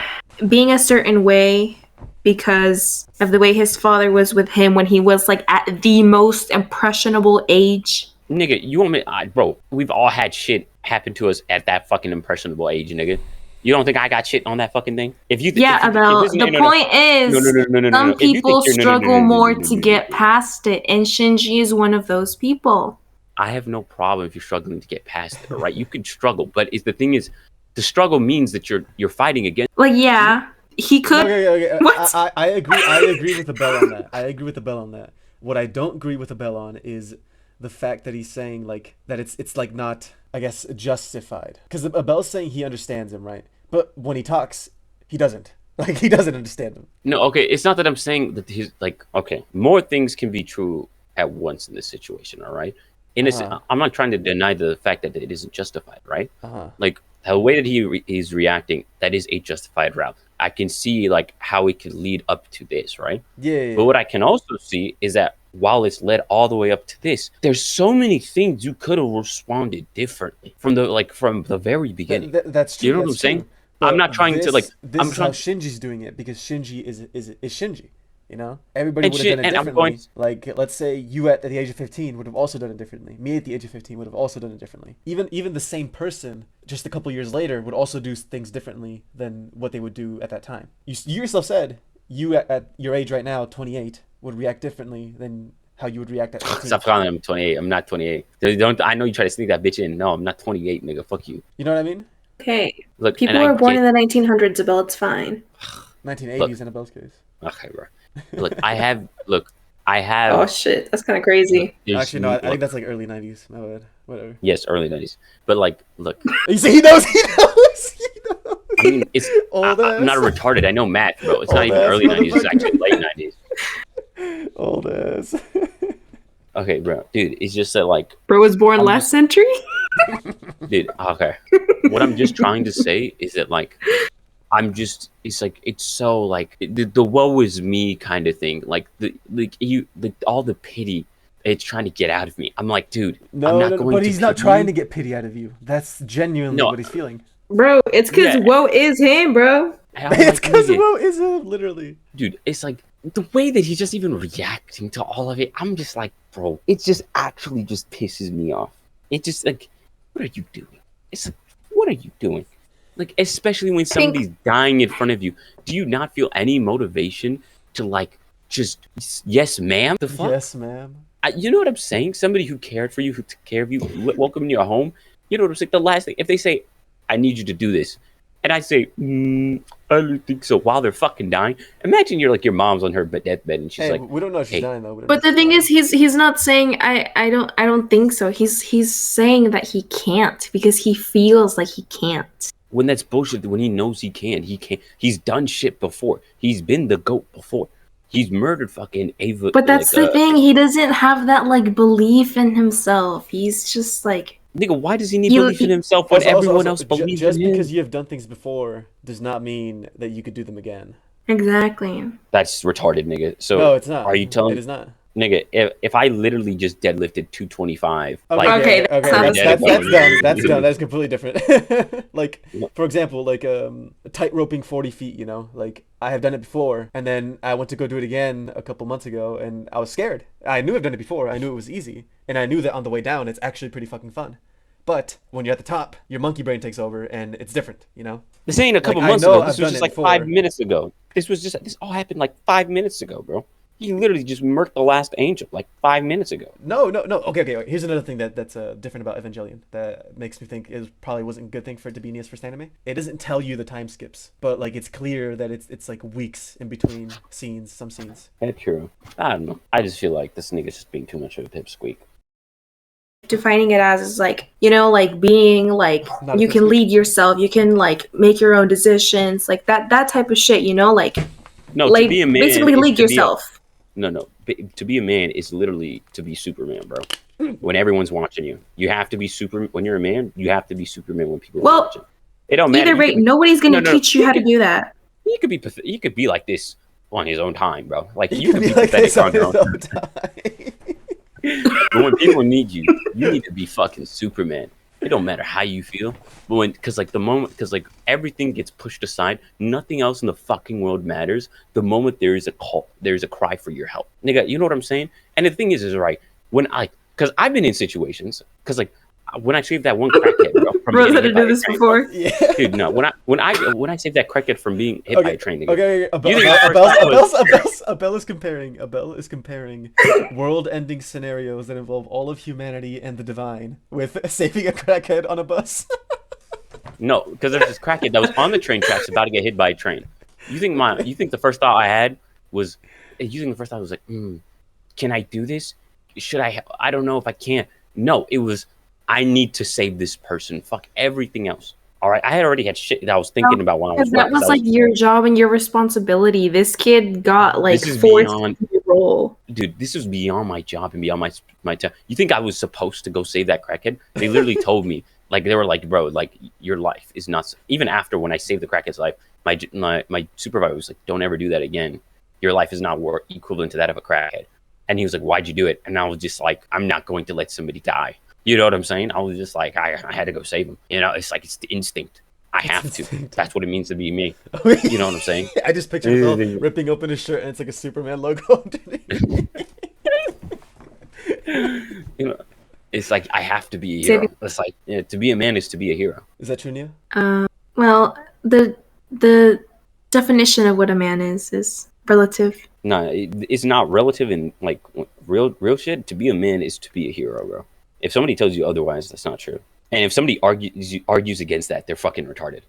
being a certain way because of the way his father was with him when he was like at the most impressionable age. Nigga, you want me, bro? We've all had shit happen to us at that fucking impressionable age, nigga. You don't think I got shit on that fucking thing? If you, Abel. The point is, some people struggle more to get past it, and Shinji is one of those people. I have no problem if you're struggling to get past it, right? You can struggle, but the thing is, the struggle means that you're fighting against. Like, yeah, he could. Okay. What? I agree with Abel on that. I agree with Abel on that. What I don't agree with Abel on is the fact that he's saying like that it's like not, I guess, justified. Because Abel's saying he understands him, right? But when he talks, he doesn't. Like, he doesn't understand him. No, okay, it's not that I'm saying that he's like, okay, more things can be true at once in this situation, all right? I'm not trying to deny the fact that it isn't justified, right? Like, the way that he's reacting, that is a justified route. I can see, like, how it could lead up to this, right? Yeah. But what I can also see is that while it's led all the way up to this, there's so many things you could have responded differently from the very beginning. That's true. You know what I'm saying? I'm not trying to, like... This is how Shinji's doing it, because Shinji is Shinji. You know, everybody would have done it differently. Like, let's say you at the age of 15 would have also done it differently. Me at the age of 15 would have also done it differently. Even the same person, just a couple years later, would also do things differently than what they would do at that time. You yourself said you at your age right now, 28, would react differently than how you would react at 15. Stop calling me 28. I'm not 28. I know you try to sneak that bitch in. No, I'm not 28, nigga. Fuck you. You know what I mean? Okay. Look, people were born in the 1900s, Abel. It's fine. 1980s in Abel's case. Okay, bro. Look, I have. Oh shit, that's kind of crazy. Actually, no, I think that's like early 90s. My bad. Whatever. Yes, early 90s. But like, look. You see, he knows. I mean, it's. I'm not retarded. I know math, bro. It's not even early 90s. It's actually late 90s. Old ass. Okay, bro. Dude, it's just that, like... Bro was born last century? Dude, okay. What I'm just trying to say is that, like, it's like, it's so, like, the woe is me kind of thing. Like, all the pity, it's trying to get out of me. I'm like, dude, but he's not trying to get pity out of you. That's genuinely what he's feeling. Bro, it's because woe is him, bro. It's because woe is him, literally. Dude, it's like, the way that he's just even reacting to all of it, I'm just like, bro, it just actually just pisses me off. It just, like, what are you doing? It's like, what are you doing? Like, especially when somebody's dying in front of you, do you not feel any motivation to, like, just, yes, ma'am? The fuck? Yes, ma'am. You know what I'm saying? Somebody who cared for you, who took care of you, welcomed you at home. You know what I'm saying? The last thing, if they say, I need you to do this, and I say, I don't think so, while they're fucking dying. Imagine you're like your mom's on her deathbed and she's like, we don't know if she's dying though. But the thing is, he's not saying I don't think so. He's saying that he can't because he feels like he can't. When that's bullshit, when he knows he can't. He's done shit before. He's been the GOAT before. He's murdered fucking Ava. But that's the thing. He doesn't have that like belief in himself. He's just like. Nigga, why does he need belief in himself when everyone else believes in him? Just because you have done things before does not mean that you could do them again. Exactly. That's retarded, nigga. So no, it's not. Are you telling? It is not. Nigga, if I literally just deadlifted 225, okay, that's done. That's done. That's completely different. Like, for example, like tight roping 40 feet. You know, like I have done it before, and then I went to go do it again a couple months ago, and I was scared. I knew I've done it before. I knew it was easy, and I knew that on the way down, it's actually pretty fucking fun. But when you're at the top, your monkey brain takes over, and it's different. You know. This ain't a couple months ago. This was just like 5 minutes ago. This all happened like 5 minutes ago, bro. He literally just murked the last angel like 5 minutes ago. No. Okay. Here's another thing that's different about Evangelion that makes me think it probably wasn't a good thing for it to be Nia's first anime. It doesn't tell you the time skips, but like it's clear that it's like weeks in between scenes, some scenes. That's true. I don't know. I just feel like this nigga's just being too much of a pipsqueak. Defining it as is like, you know, like being like you can lead yourself, you can like make your own decisions, like that type of shit, you know, like to be a man, basically lead yourself. No. To be a man is literally to be Superman, bro. When everyone's watching you, you have to be Superman. When you're a man, you have to be Superman when people are watching. It don't matter. Either way, nobody's gonna teach you how to do that. You could be like this on his own time, bro. Like He you can can be be like pathetic this on on your his own. own time. But when people need you need to be fucking Superman. It don't matter how you feel, but because like everything gets pushed aside, nothing else in the fucking world matters. The moment there is a call, there is a cry for your help, nigga. You know what I'm saying? And the thing is right because I've been in situations, because like when I saved that one crackhead, bro, from Rose getting had to hit by do a this train, before. Yeah. dude. No, when I saved that crackhead from being hit by a train, nigga. Okay. You think the first time was- Abel is comparing world-ending scenarios that involve all of humanity and the divine with saving a crackhead on a bus. No, because there's this crackhead that was on the train tracks about to get hit by a train. You think the first thought I had was, like, can I do this? Should I? I don't know if I can. No, it was, I need to save this person. Fuck everything else. All right, I had already had shit that I was thinking about when I was. Because that was like your job and your responsibility. This kid got like This is forced beyond- to roll. Dude, this was beyond my job and beyond my time. You think I was supposed to go save that crackhead? They literally told me, like, they were like, bro, like, your life is not. Even after when I saved the crackhead's life, my supervisor was like, don't ever do that again. Your life is not equivalent to that of a crackhead. And he was like, why'd you do it? And I was just like, I'm not going to let somebody die. You know what I'm saying? I was just like, I had to go save him. You know, it's like, it's the instinct. I have to. That's what it means to be me. You know what I'm saying? I just picture Phil ripping open his shirt and it's like a Superman logo underneath. You know, it's like, I have to be a hero. It's like, to be a man is to be a hero. Is that true, Nia? Well, the definition of what a man is relative. No, it's not relative in like real shit. To be a man is to be a hero, bro. If somebody tells you otherwise, that's not true. And if somebody argues against that, they're fucking retarded.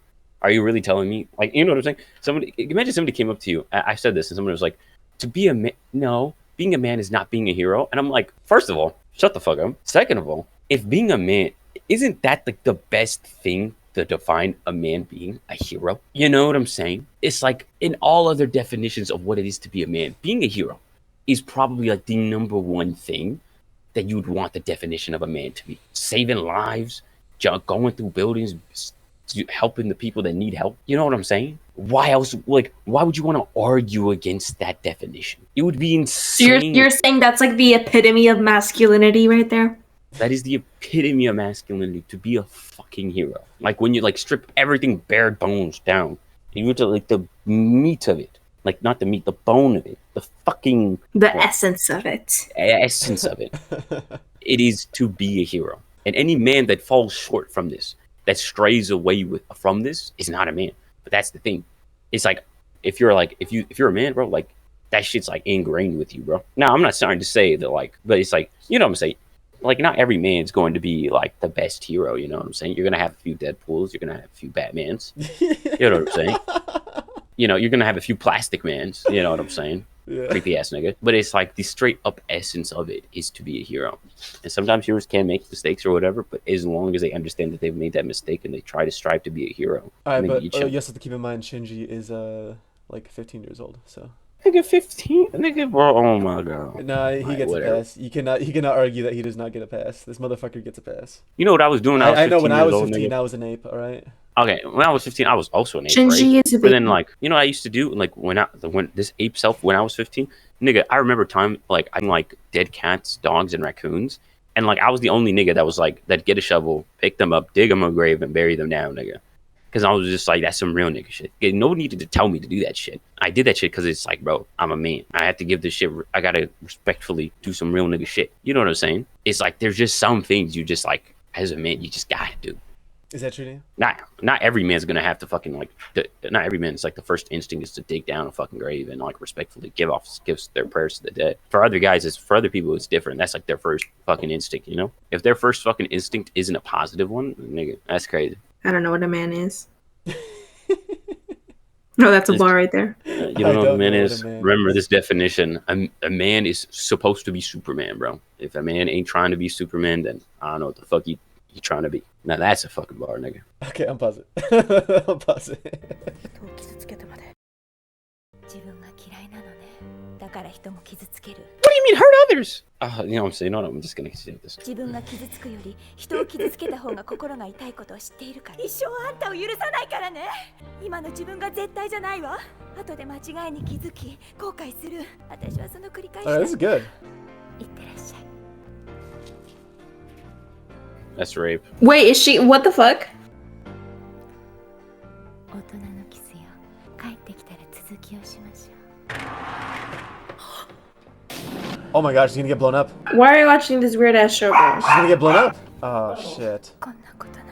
Are you really telling me? Like, you know what I'm saying? Imagine somebody came up to you. I said this, and someone was like, "To be a man, no, being a man is not being a hero." And I'm like, first of all, shut the fuck up. Second of all, if being a man, isn't that like the best thing to define a man being a hero? You know what I'm saying? It's like in all other definitions of what it is to be a man, being a hero is probably like the number one thing that you would want the definition of a man to be. Saving lives, going through buildings, helping the people that need help. You know what I'm saying? Why else? Like, why would you want to argue against that definition? It would be insane. So you're saying that's like the epitome of masculinity right there? That is the epitome of masculinity, to be a fucking hero. Like when you like strip everything bare bones down, you get to like the meat of it. Like not the meat, the bone of it. The fucking... essence of it. Essence of it. It is to be a hero. And any man that falls short from this, that strays away from this, is not a man. But that's the thing. It's like, if you're a man, bro, like that shit's like ingrained with you, bro. Now, I'm not starting to say that like, but it's like, you know what I'm saying? Like, not every man's going to be like the best hero, you know what I'm saying? You're going to have a few Deadpools, you're going to have a few Batmans. You know what I'm saying? You know, you're going to have a few Plastic Mans, you know what I'm saying? Yeah. Creepy ass nigga. But it's like the straight up essence of it is to be a hero. And sometimes heroes can make mistakes or whatever, but as long as they understand that they've made that mistake and they try to strive to be a hero. Alright, but you also have to keep in mind Shinji is like 15 years old, so. Nigga 15? Nigga, bro, oh my god. Nah, he gets a pass. You cannot argue that he does not get a pass. This motherfucker gets a pass. You know what I was doing? I know when I was 15, I was an ape, alright? Okay, when I was 15, I was also an ape, Shinji right? is a But then, like, you know what I used to do? Like, when this ape self, when I was 15, nigga, I remember time, like, I'm like dead cats, dogs, and raccoons. And, like, I was the only nigga that was like, that'd get a shovel, pick them up, dig them a grave, and bury them down, nigga. Because I was just like, that's some real nigga shit. No one needed to tell me to do that shit. I did that shit because it's like, bro, I'm a man. I have to give this shit, I gotta respectfully do some real nigga shit. You know what I'm saying? It's like, there's just some things you just like, as a man, you just gotta do. Is that true to you? Not every man's gonna have to fucking like, not every man's like the first instinct is to dig down a fucking grave and like respectfully give their prayers to the dead. For other guys, for other people, it's different. That's like their first fucking instinct, you know? If their first fucking instinct isn't a positive one, nigga, that's crazy. I don't know what a man is. No, that's a bar right there. You don't know what a man is? Remember this definition. A man is supposed to be Superman, bro. If a man ain't trying to be Superman, then I don't know what the fuck he trying to be. Now that's a fucking bar, nigga. Okay, I'm pausing. I'm pausing. What do you mean hurt others? You know what I'm saying? No, I'm just gonna say this. 自分が傷つくより人を傷つけた方が心が痛いことを知っているから一生あんたを許さないからね今の自分が絶対じゃないわ後で間違いに気づき後悔する。私はその繰り返し Alright, this is good. いってらっしゃい。 That's rape. Wait, is she? What the fuck? 大人のキスよ。帰ってきたら続きをしましょう。 Oh my god, she's gonna get blown up. Why are you watching this weird ass show, bro? She's gonna get blown up. Oh shit. こんなことな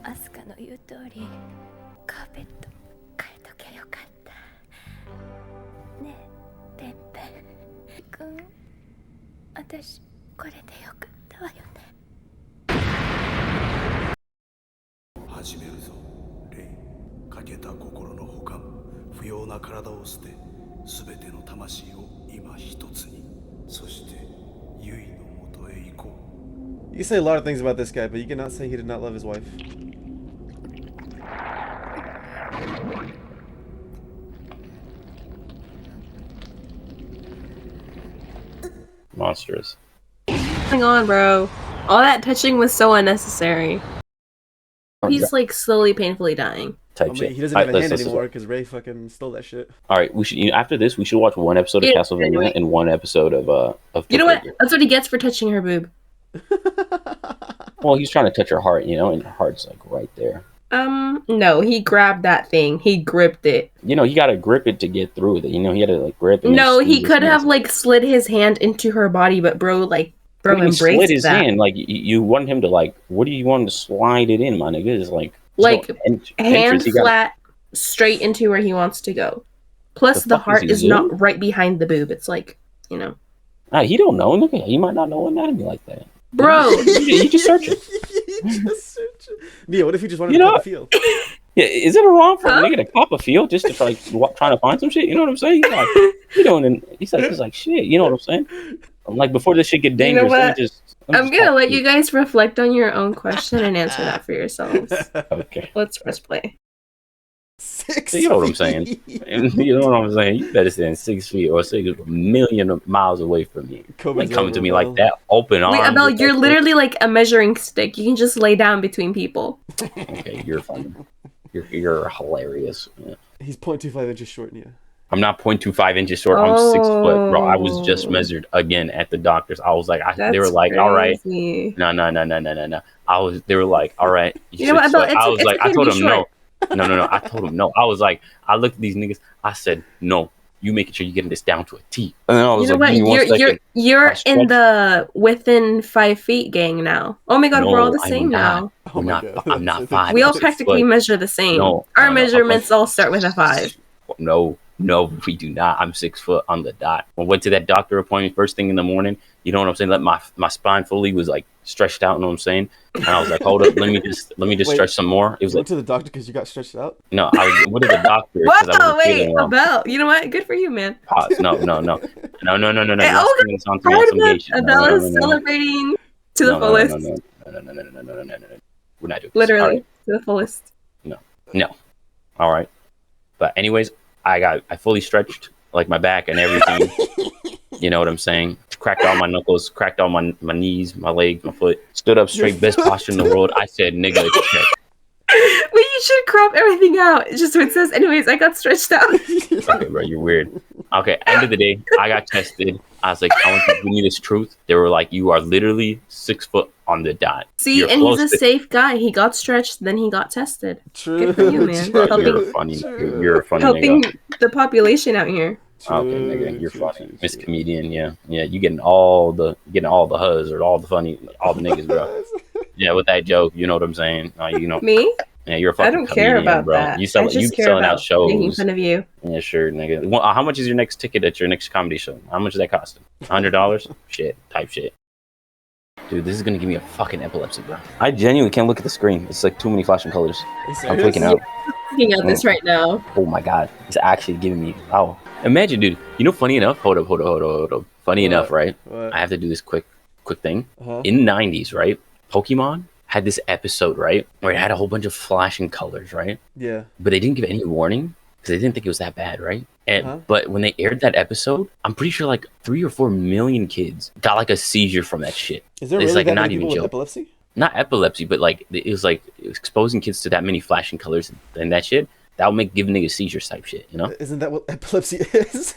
らアスカの言う通りカーペット変えときゃよかった。ねえ、てんぺんくん、私これでよかったわよね。始めるぞ、レイ。かけた心の保管、不要な体を捨て、すべての魂を今一つに。そしてユイのもとへ行こう。 You say a lot of things about this guy, but you cannot say he did not love his wife. Monstrous. Hang on, bro. All that touching was so unnecessary. He's like slowly, painfully dying. Type I shit. mean, he doesn't Alright, have a let's- hand let's- anymore because Ray fucking stole that shit. All right, we should. After this, we should watch one episode of Yeah, Castlevania anyway. and one episode of. You know what? Figure. That's what he gets for touching her boob. Well, he's trying to touch her heart, and her heart's like right there. No, he grabbed that thing. He gripped it. You gotta grip it to get through with it. He had to like grip it. No, he could have like slid his hand into her body, but bro embraced slid his that. hand. Like you want him to like. What do you want him to slide it in, my nigga? It's like Hand flat, straight into where he wants to go. Plus, The the fuck is heart he is doing? not right behind the boob. It's like, you know. He don't know, nigga. He might not know anatomy like that. Bro! You just search it. Nia, what if he just wanted to cut the field? Yeah, is it wrong for a nigga to cop a field just to like trying to find some shit? You know what I'm saying? He's like, he's like shit. You know what I'm saying? I'm like, before this shit get dangerous, what? I'm just gonna talk let to you guys reflect on your own question and answer that for yourselves. Okay. Let's press play. 6 You know what I'm saying? You know what I'm saying? You better stand 6 feet or 6 million miles away from me. Like coming to me like that, open arms. Wait, Abel, with you're that literally like a measuring stick. You can just lay down between people. shit. Okay, you're funny. You're hilarious. Yeah. He's 0.25 inches short, Nia. I'm not 0.25 inches short. I'm 6 foot, bro. I was just measured again at the doctor's. I was like, they were like, all right. crazy. No. They were like, all right. You know what, Abel, I was like, I okay to told be him no. short. No. I told him no. I was like, I looked at these niggas. I said, no. You making sure you're getting this down to a T. And then I was You know like, what? give me 1 second. You're I in stretched. the within 5 feet gang now. Oh my god, No, we're all the I'm same not. now. Oh my God. I'm not 5. We all I'm 6 practically foot. measure the same. No, Our I'm measurements like- all start with a 5. No, we do not. I'm 6 foot on the dot. I went to that doctor appointment first thing in the morning. You know what I'm saying? Let my spine fully was like stretched out. You know what I'm saying? And I was like, hold up, let me just Wait, stretch some more. It was You like, went to the doctor because you got stretched out? no, I went to the doctor because I Whoa, wasn't wait, feeling well. Abel. You know what? Good for you, man. Pause. No. Hey, You're oh, springing this onto me on Part of some gay it, shit. Abel No. is celebrating to the No. fullest. No. We're not doing this. Literally, All right. to the fullest. No. All right. But anyways, I fully stretched like my back and everything. You know what I'm saying? Cracked all my knuckles, cracked all my knees, my legs, my foot. Stood up straight, best posture in the world. I said, nigga, check. Wait, you should crop everything out. It's just what it says. Anyways, I got stretched out. Okay, bro, you're weird. Okay, end of the day, I got tested. I was like, I want you to give me this truth. They were like, you are literally 6 foot on the dot. See, You're and he's close a to- safe guy. He got stretched, then he got tested. True. Good for you, man. Bro, Helping- you're funny. You're a funny Helping nigga. the population out here. Okay, nigga, you're funny. Miss Comedian, yeah. You getting all the huzz or all the niggas, bro. Yeah, with that joke, you know what I'm saying? Me? Yeah, you're a I fucking don't care comedian, about bro. that. You I selling just care out about making shows. fun of you. Yeah, sure, nigga. Well, how much is your next ticket at your next comedy show? How much is that costing? $100? Shit, type shit. Dude, this is gonna give me a fucking epilepsy, bro. I genuinely can't look at the screen. It's like too many flashing colors. I'm freaking out. Looking at this right now. Oh my god, it's actually giving me. Oh, imagine, dude. You know, funny enough. Hold up. Funny enough, right? What? I have to do this quick thing. Uh-huh. In the 90s, right? Pokemon had this episode, right, where it had a whole bunch of flashing colors, right? Yeah. But they didn't give any warning because they didn't think it was that bad, right? And but when they aired that episode, I'm pretty sure like 3 or 4 million kids got like a seizure from that shit. Is there It's really like that not many even people with joke. epilepsy? Not epilepsy, but like it was like exposing kids to that many flashing colors and that shit. that'll make give niggas seizures type shit, you know? Isn't that what epilepsy is?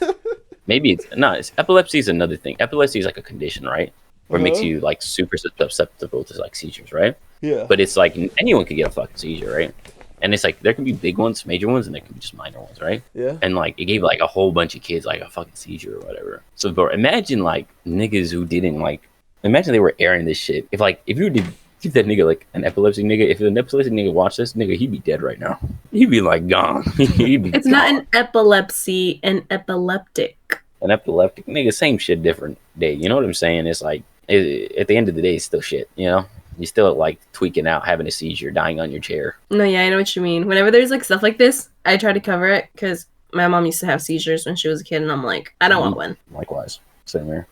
Maybe it's epilepsy is another thing. Epilepsy is like a condition, right? Where it makes you like super susceptible to like seizures, right? Yeah. But it's like anyone can get a fucking seizure, right? And it's like there can be big ones, major ones, and there can be just minor ones, right? Yeah. And like it gave like a whole bunch of kids like a fucking seizure or whatever. So, bro, imagine like niggas who didn't like. Imagine they were airing this shit. If you were to give that nigga like an epilepsy nigga, if an epilepsy nigga watched this nigga, he'd be dead right now. He'd be like gone. He'd be It's gone. not an epilepsy, an epileptic. An epileptic nigga, same shit, different day. You know what I'm saying? It's like at the end of the day, it's still shit. You know, you still like tweaking out, having a seizure, dying on your chair. No, yeah, I know what you mean. Whenever there's like stuff like this, I try to cover it because my mom used to have seizures when she was a kid, and I'm like, I don't want one. Likewise, same here.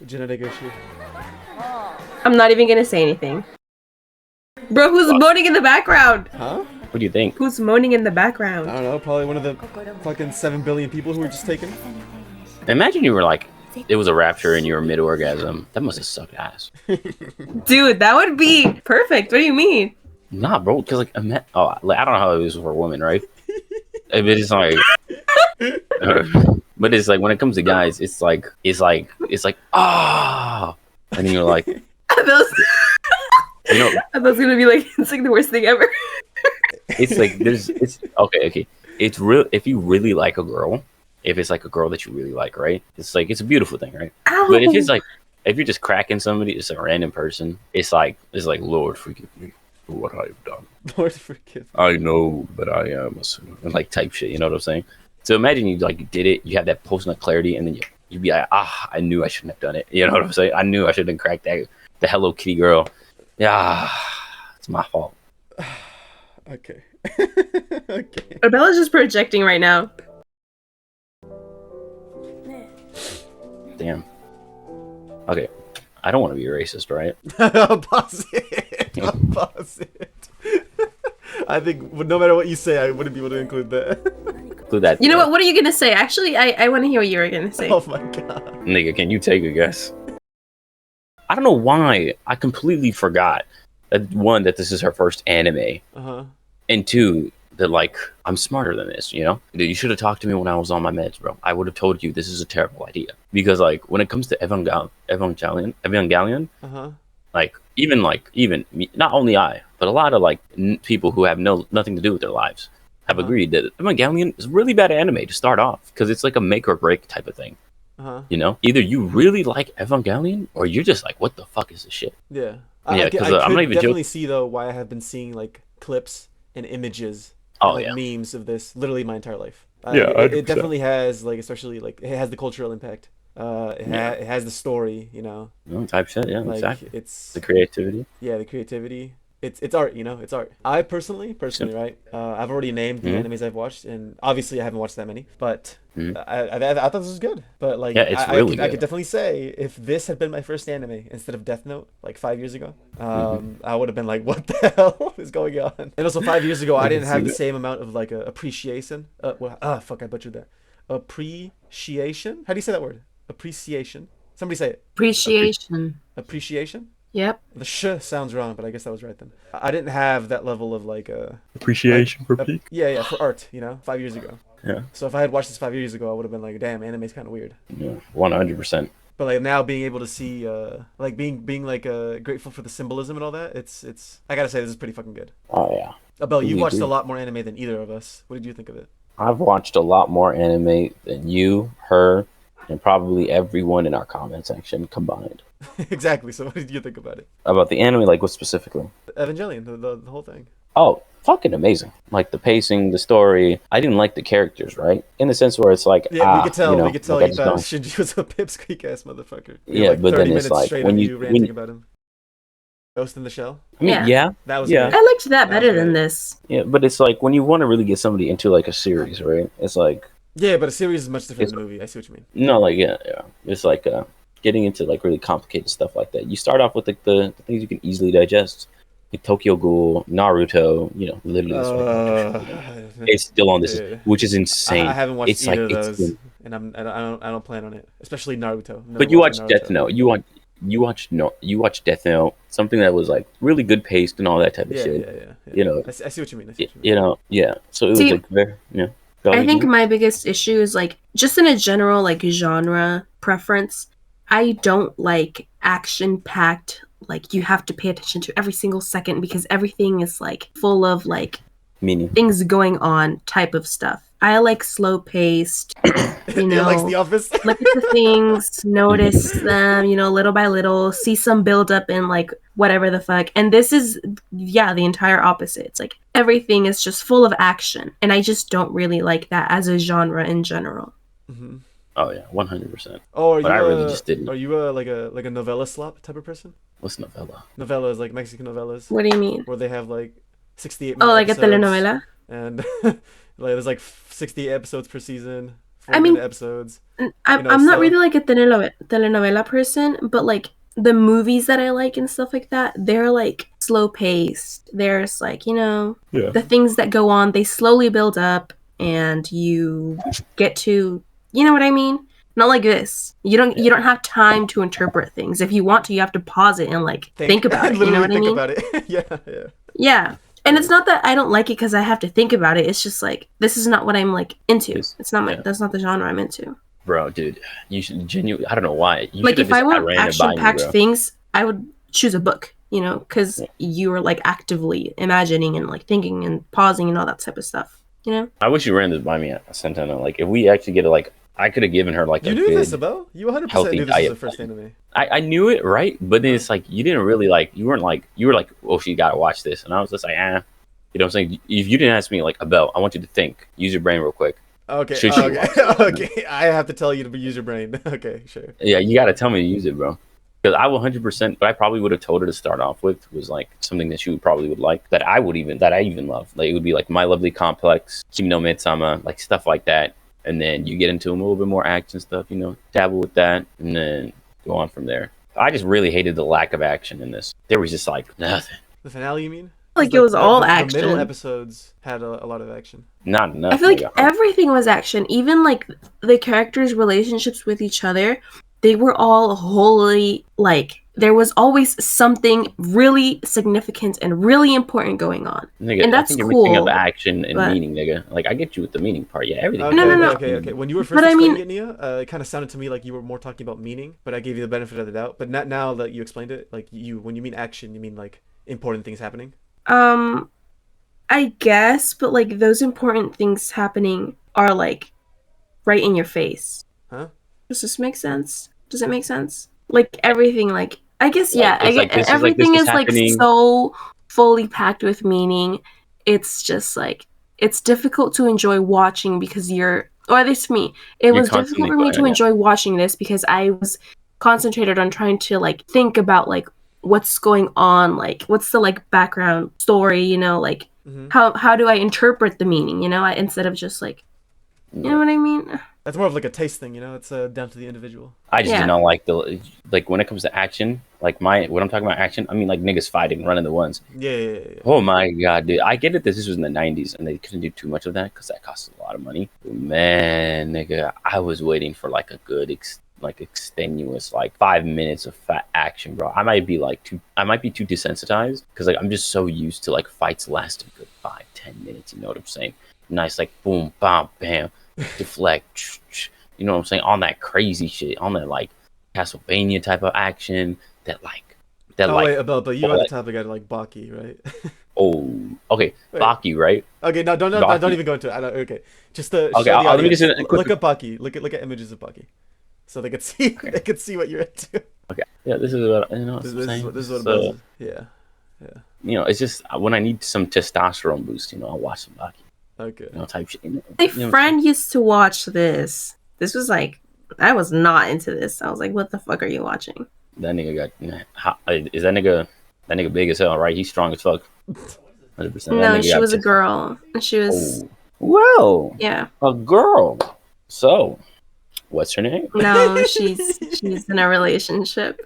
Genetic issue. I'm not even gonna say anything. Bro, who's moaning in the background? Huh? What do you think? Who's moaning in the background? I don't know. Probably one of the fucking 7 billion people who were just taken. Imagine you were like, it was a rapture and you were mid-orgasm. That must have sucked ass. Dude, that would be perfect. What do you mean? Nah, bro, because like, I don't know how it is for women, right? But it's like, but it's like when it comes to guys, it's like, ah, and then you're like, Abel's you know, gonna be like, it's like the worst thing ever. it's like it's okay. It's real if you really like a girl. If it's like a girl that you really like, right? It's like it's a beautiful thing, right? Ow. But if it's like if you're just cracking somebody, it's a random person. It's like Lord forgive me for what I've done. Lord forgive. I know that I am a sinner, and like type shit. You know what I'm saying? So imagine you like did it. You have that post-nut clarity, and then you'd be like, I knew I shouldn't have done it. You know what I'm saying? I knew I shouldn't have cracked the Hello Kitty girl. Yeah, it's my fault. Okay. Okay. Abella's just projecting right now. Damn. Okay. I don't want to be a racist, right? Pause it. I think no matter what you say, I wouldn't be able to include that. Include that. You know what? What are you gonna say? Actually, I want to hear what you were gonna say. Oh my god. Nigga, can you take a guess? I don't know why. I completely forgot that one, that this is her first anime. Uh-huh. And two, that like, I'm smarter than this, you know? Dude, you should have talked to me when I was on my meds, bro. I would have told you this is a terrible idea. Because like, when it comes to Evangelion, Uh-huh. like, even me, not only I, but a lot of like people who have nothing to do with their lives have agreed that Evangelion is a really bad anime to start off, because it's like a make or break type of thing. You know, either you really like Evangelion or you're just like, what the fuck is this shit? Yeah. Yeah, because I'm not even definitely joking. see though why I have been seeing like clips and images, Oh, and, like, yeah. memes of this literally my entire life. Yeah, it 100%. definitely has like, especially like it has the cultural impact. It has the story, you know. Type shit, yeah, Like exactly. it's The creativity. Yeah, the creativity. It's art, you know. It's art. I personally, right? I've already named the animes I've watched, and obviously I haven't watched that many, but I thought this was good. But like, Yeah, it's I really could good. definitely say if this had been my first anime instead of Death Note like 5 years ago, I would have been like, what the hell is going on? And also 5 years ago, I didn't have the same amount of like appreciation. Fuck, I butchered that. Appreciation. How do you say that word? Appreciation. Somebody say it. Appreciation. Appreciation. Yep. The sh sounds wrong, but I guess that was right then. I didn't have that level of like Appreciation for peak. yeah, for art, you know, 5 years ago. Yeah. So if I had watched this 5 years ago, I would have been like, damn, anime's kind of weird. Yeah, 100%. But like now being able to see, like being like grateful for the symbolism and all that, it's I gotta say this is pretty fucking good. Oh yeah. Abel, you Really watched a agree. lot more anime than either of us. What did you think of it? I've watched a lot more anime than you, her, and probably everyone in our comment section combined. Exactly. So what did you think about it? About the anime, like what specifically? Evangelion, the whole thing. Oh, fucking amazing. Like the pacing, the story. I didn't like the characters, right? In the sense where it's like, Yeah, we could tell. you know, We could tell like, I you just thought don't- Shinji was a pipsqueak ass motherfucker. Yeah, like but 30 then it's minutes like, straight when of you- ranting when- about him. Ghost in the Shell. I mean, yeah, That was yeah. good. I liked that That was better than good. this. Yeah, but it's like when you want to really get somebody into like a series, right? It's like, Yeah, but a series is much different than a movie. I see what you mean. no, like, yeah. It's like getting into like really complicated stuff like that. You start off with like the things you can easily digest. Like Tokyo Ghoul, Naruto, you know, literally it's still on this, yeah. which is insane. I haven't watched it's either like, of it's those, been- and I don't plan on it, especially Naruto. Never but you watch Naruto. Death Note. you watch Death Note, something that was like really good paced and all that type of Yeah, shit. yeah. You know, I see what you mean. you know, yeah. So it was See, like very, yeah. I think my biggest issue is like just in a general like genre preference. I don't like action packed, like you have to pay attention to every single second because everything is like full of like meaning things going on type of stuff. I like slow paced, you know, likes The Office. look at the things, notice them, you know, little by little, see some build up in like whatever the fuck. And this is, yeah, the entire opposite. It's like everything is just full of action. And I just don't really like that as a genre in general. Mm-hmm. Oh yeah, 100%. Oh, I really just didn't. Are you like a novella slop type of person? What's novella? Novella is like Mexican novellas. What do you mean? Where they have like 68 Oh, like episodes, a telenovela? and like there's like 60 episodes per season. I mean, episodes. I'm not really like a telenovela person, but like the movies that I like and stuff like that, they're like slow paced. There's like, you know, the things that go on, they slowly build up and you get to, you know what I mean? Not like this. You don't have time to interpret things. If you want to, you have to pause it and like think about it. You know what I mean? About it. Yeah. Yeah. And it's not that I don't like it because I have to think about it. It's just like this is not what I'm like into. It's not that's not the genre I'm into. Bro, dude, you should genuinely. I don't know why. You like if I want ran it by action-packed me, bro. things, I would choose a book. You know, because you are like actively imagining and like thinking and pausing and all that type of stuff. You know. I wish you ran this by me at Santana. Like if we actually get it, like I could have given her like you a knew good, this, Abiel? You 100% healthy knew this was diet the first anime. I knew it, right? But then it's like you didn't really like. You were like, oh, she gotta watch this, and I was just like, ah. You know what I'm saying? If you didn't ask me, like, Abiel, I want you to think. Use your brain real quick. Okay. Should you Okay. I have to tell you to use your brain. Okay, sure. Yeah, you got to tell me to use it, bro. Because I will 100%, but I probably would have told her to start off with was like something that she probably would like, that I even love. Like, it would be like My Lovely Complex, Kimi no Mitsama, like stuff like that. And then you get into a little bit more action stuff, you know, dabble with that, and then go on from there. I just really hated the lack of action in this. There was just like nothing. The finale, you mean? Like it was all action. The middle episodes had a lot of action. Not enough. I feel like everything was action. Even like the characters' relationships with each other, they were all wholly like there was always something really significant and really important going on. Nigga, and that's I think cool. You're mixing up action and meaning, nigga. Like I get you with the meaning part. Yeah, everything. Okay, No. Okay. When you were first explaining it, Nia, it kind of sounded to me like you were more talking about meaning, but I gave you the benefit of the doubt. But now that you explained it, like when you mean action, you mean like important things happening. I guess, but like those important things happening are like right in your face. Huh? Does this make sense? Does it make sense? Like everything, like I guess, yeah. Everything is like so fully packed with meaning. It's just like it's difficult to enjoy watching because or at least for me, it was difficult for me to enjoy watching this because I was concentrated on trying to like think about like what's going on, like what's the like background story, you know, like how do I interpret the meaning, you know, instead of just like, you know what I mean? That's more of like a taste thing, you know. It's down to the individual. I just did not like when it comes to action. Like when I'm talking about action, I mean like niggas fighting, running the ones. Yeah. Oh my god, dude! I get it. This was in the '90s, and they couldn't do too much of that because that cost a lot of money. But man, nigga, I was waiting for like a good, extenuous, like 5 minutes of fat action, bro. I might be too desensitized because like I'm just so used to like fights lasting good 5-10 minutes. You know what I'm saying? Nice, like boom, bam, bam. Deflect, you know what I'm saying, on that crazy shit, on that like Castlevania type of action that like wait, but you on the topic of like Baki, right? Oh, okay, wait. Baki, right? Okay, no, don't even go into it. Okay, just to show the let me just look up Baki. Look at images of Baki, so they could see they could see what you're into. Okay, yeah, this is what you know. This is what it is. Yeah. You know, it's just when I need some testosterone boost, you know, I'll watch some Baki. Okay. You know, type shit. You know, my friend used to watch this. This was like, I was not into this. I was like, what the fuck are you watching? That nigga is that nigga big as hell, right? He's strong as fuck. 100%. No, she was a girl. She was. Oh. Well. Yeah. A girl. So, what's her name? No, she's in a relationship.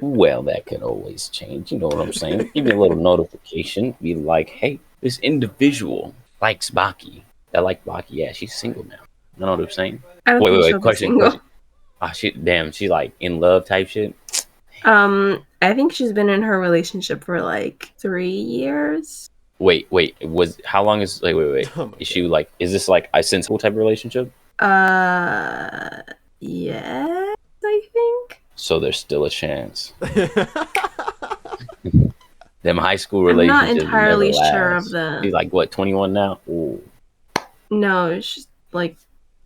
Well, that could always change. You know what I'm saying? Give me a little notification. Be like, hey, this individual likes Baki. That like Baki. Yeah, she's single now. You know what I'm saying? Wait. Question. Ah, she like in love type shit. I think she's been in her relationship for like 3 years. Wait. How long is wait? Oh my Is she like? Is this like a sensible type of relationship? Yes, I think. So there's still a chance. Them high school I'm not relationships. entirely never sure last. of the. She's like what, 21 now? Ooh. No, she's like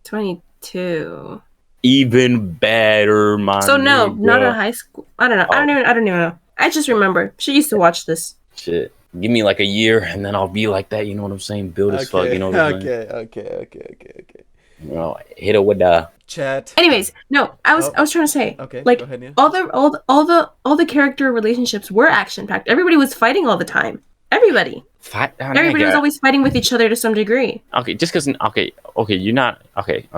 22. Even better, my So no, nigga. not a high school. I don't know. I don't even know. I just remember she used to watch this. Shit. Give me like a year and then I'll be like that, you know what I'm saying? Build as fuck, you know what I'm saying? Okay. You know, hit it with the Chat. Anyways, no, I was trying to say, Okay, like go ahead, Nia. all the character relationships were action packed. Everybody was fighting all the time. Everybody was always fighting with each other to some degree. Okay, just because you're not okay.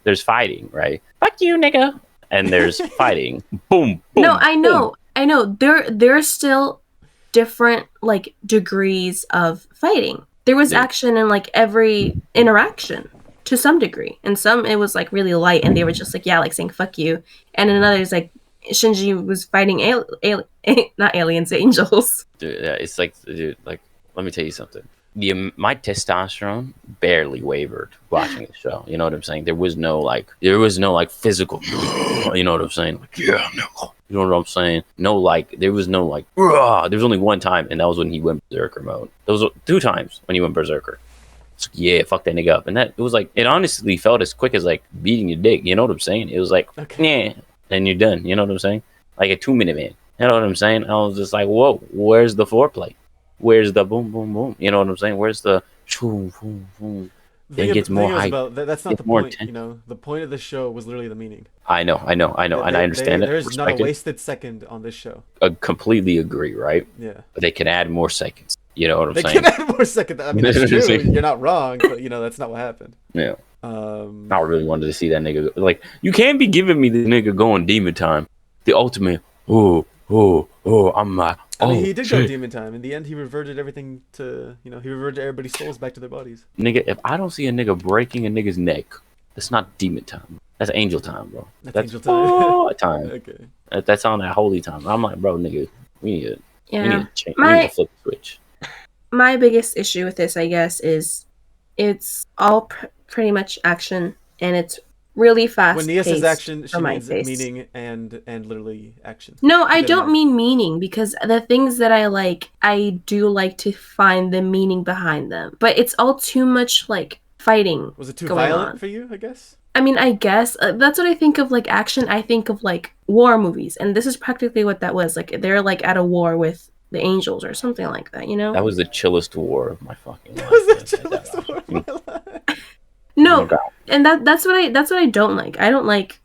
There's fighting, right? Fuck you, nigga. And there's fighting. Boom. No, I know. There's still different like degrees of fighting. There was action in like every interaction to some degree. And some it was like really light and they were just like, yeah, like saying fuck you. And in others like Shinji was fighting not aliens, angels. Dude, yeah, it's like, dude, like, let me tell you something. My testosterone barely wavered watching the show. You know what I'm saying? There was no like physical. You know what I'm saying? Like, yeah, no. You know what I'm saying? No, like, there was no like. There was only one time, and that was when he went berserker mode. There was 2 times when he went berserker. It's like, yeah, fuck that nigga up, and that it was like it honestly felt as quick as like beating your dick. You know what I'm saying? It was like, yeah, and you're done. You know what I'm saying? Like a 2-minute man. You know what I'm saying? I was just like, whoa, where's the foreplay? Where's the boom, boom, boom? You know what I'm saying? Where's the boom, boom, boom? Then gets more hype. That's not the point. You know, the point of the show was literally the meaning. I know, and I understand that. There's not a wasted second on this show. I completely agree, right? Yeah. But they can add more seconds. You know what I'm they saying? They can add more seconds. I mean, that's true. You're not wrong, but you know that's not what happened. Yeah. I really wanted to see that nigga. Like, you can't be giving me the nigga going demon time. The ultimate. I'm not. I mean, he did go demon time. In the end, he reverted everything to, he reverted everybody's souls back to their bodies. Nigga, if I don't see a nigga breaking a nigga's neck, that's not demon time. That's angel time, bro. That's angel time. Time. Okay. That's on that holy time. I'm like, bro, nigga, we need to change. We need to flip the switch. My biggest issue with this, I guess, is it's all pretty much action, and it's really fast. When Nia says action, she means meaning and literally action. No, I don't mean meaning, because the things that I like, I do like to find the meaning behind them. But it's all too much like fighting. Was it too violent for you, I guess? I mean, I guess that's what I think of like action. I think of like war movies, and this is practically what that was. Like they're like at a war with the angels or something like that, you know? That was the chillest war of my fucking life. That was the chillest war of my life. No, and that's what I don't like. I don't like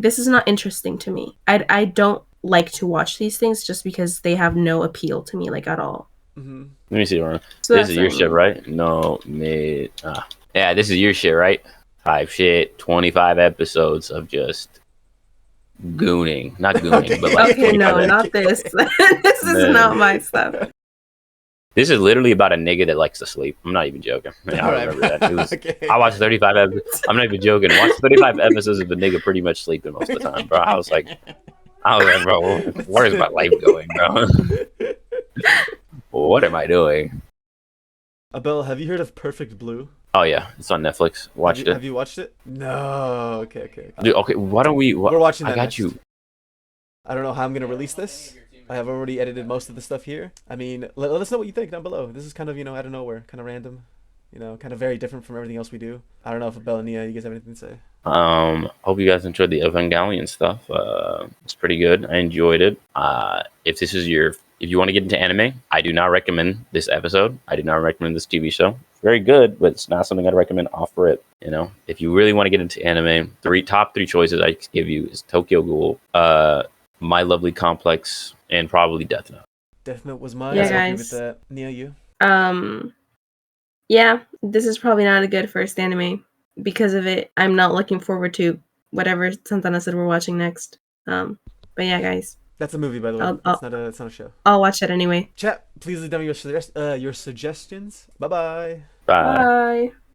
this is not interesting to me. I don't like to watch these things just because they have no appeal to me, like at all. Mm-hmm. Let me see, Ron. So this is your shit, right? No, yeah, this is your shit, right? 25 episodes of just gooning, not gooning, but like okay, no, not this. This is not my stuff. This is literally about a nigga that likes to sleep. I'm not even joking. I remember that. It was, I watched 35 episodes. I'm not even joking. I watched 35 episodes of the nigga pretty much sleeping most of the time, bro. I was like, bro, where is my life going, bro? What am I doing? Abiel, have you heard of Perfect Blue? Oh yeah, it's on Netflix. Watch it. Have you watched it? No. Okay. Dude, okay, why don't we? We're watching that. I got next. you. I don't know how I'm gonna release this. I have already edited most of the stuff here. I mean, let us know what you think down below. This is kind of, out of nowhere, kind of random, kind of very different from everything else we do. I don't know if Abiel and Nia, you guys have anything to say? Hope you guys enjoyed the Evangelion stuff. It's pretty good. I enjoyed it. If you want to get into anime, I do not recommend this episode. I do not recommend this TV show. It's very good, but it's not something I'd recommend off rip. If you really want to get into anime, top three choices I give you is Tokyo Ghoul, My Lovely Complex, and probably Death Note. Death Note was mine. Yeah, guys. with that. Nia, you? Yeah, this is probably not a good first anime. Because of it, I'm not looking forward to whatever Santana said we're watching next. But yeah, guys. That's a movie, by the way. It's not a show. I'll watch it anyway. Chat, please leave down your suggestions. Bye-bye. Bye. Bye.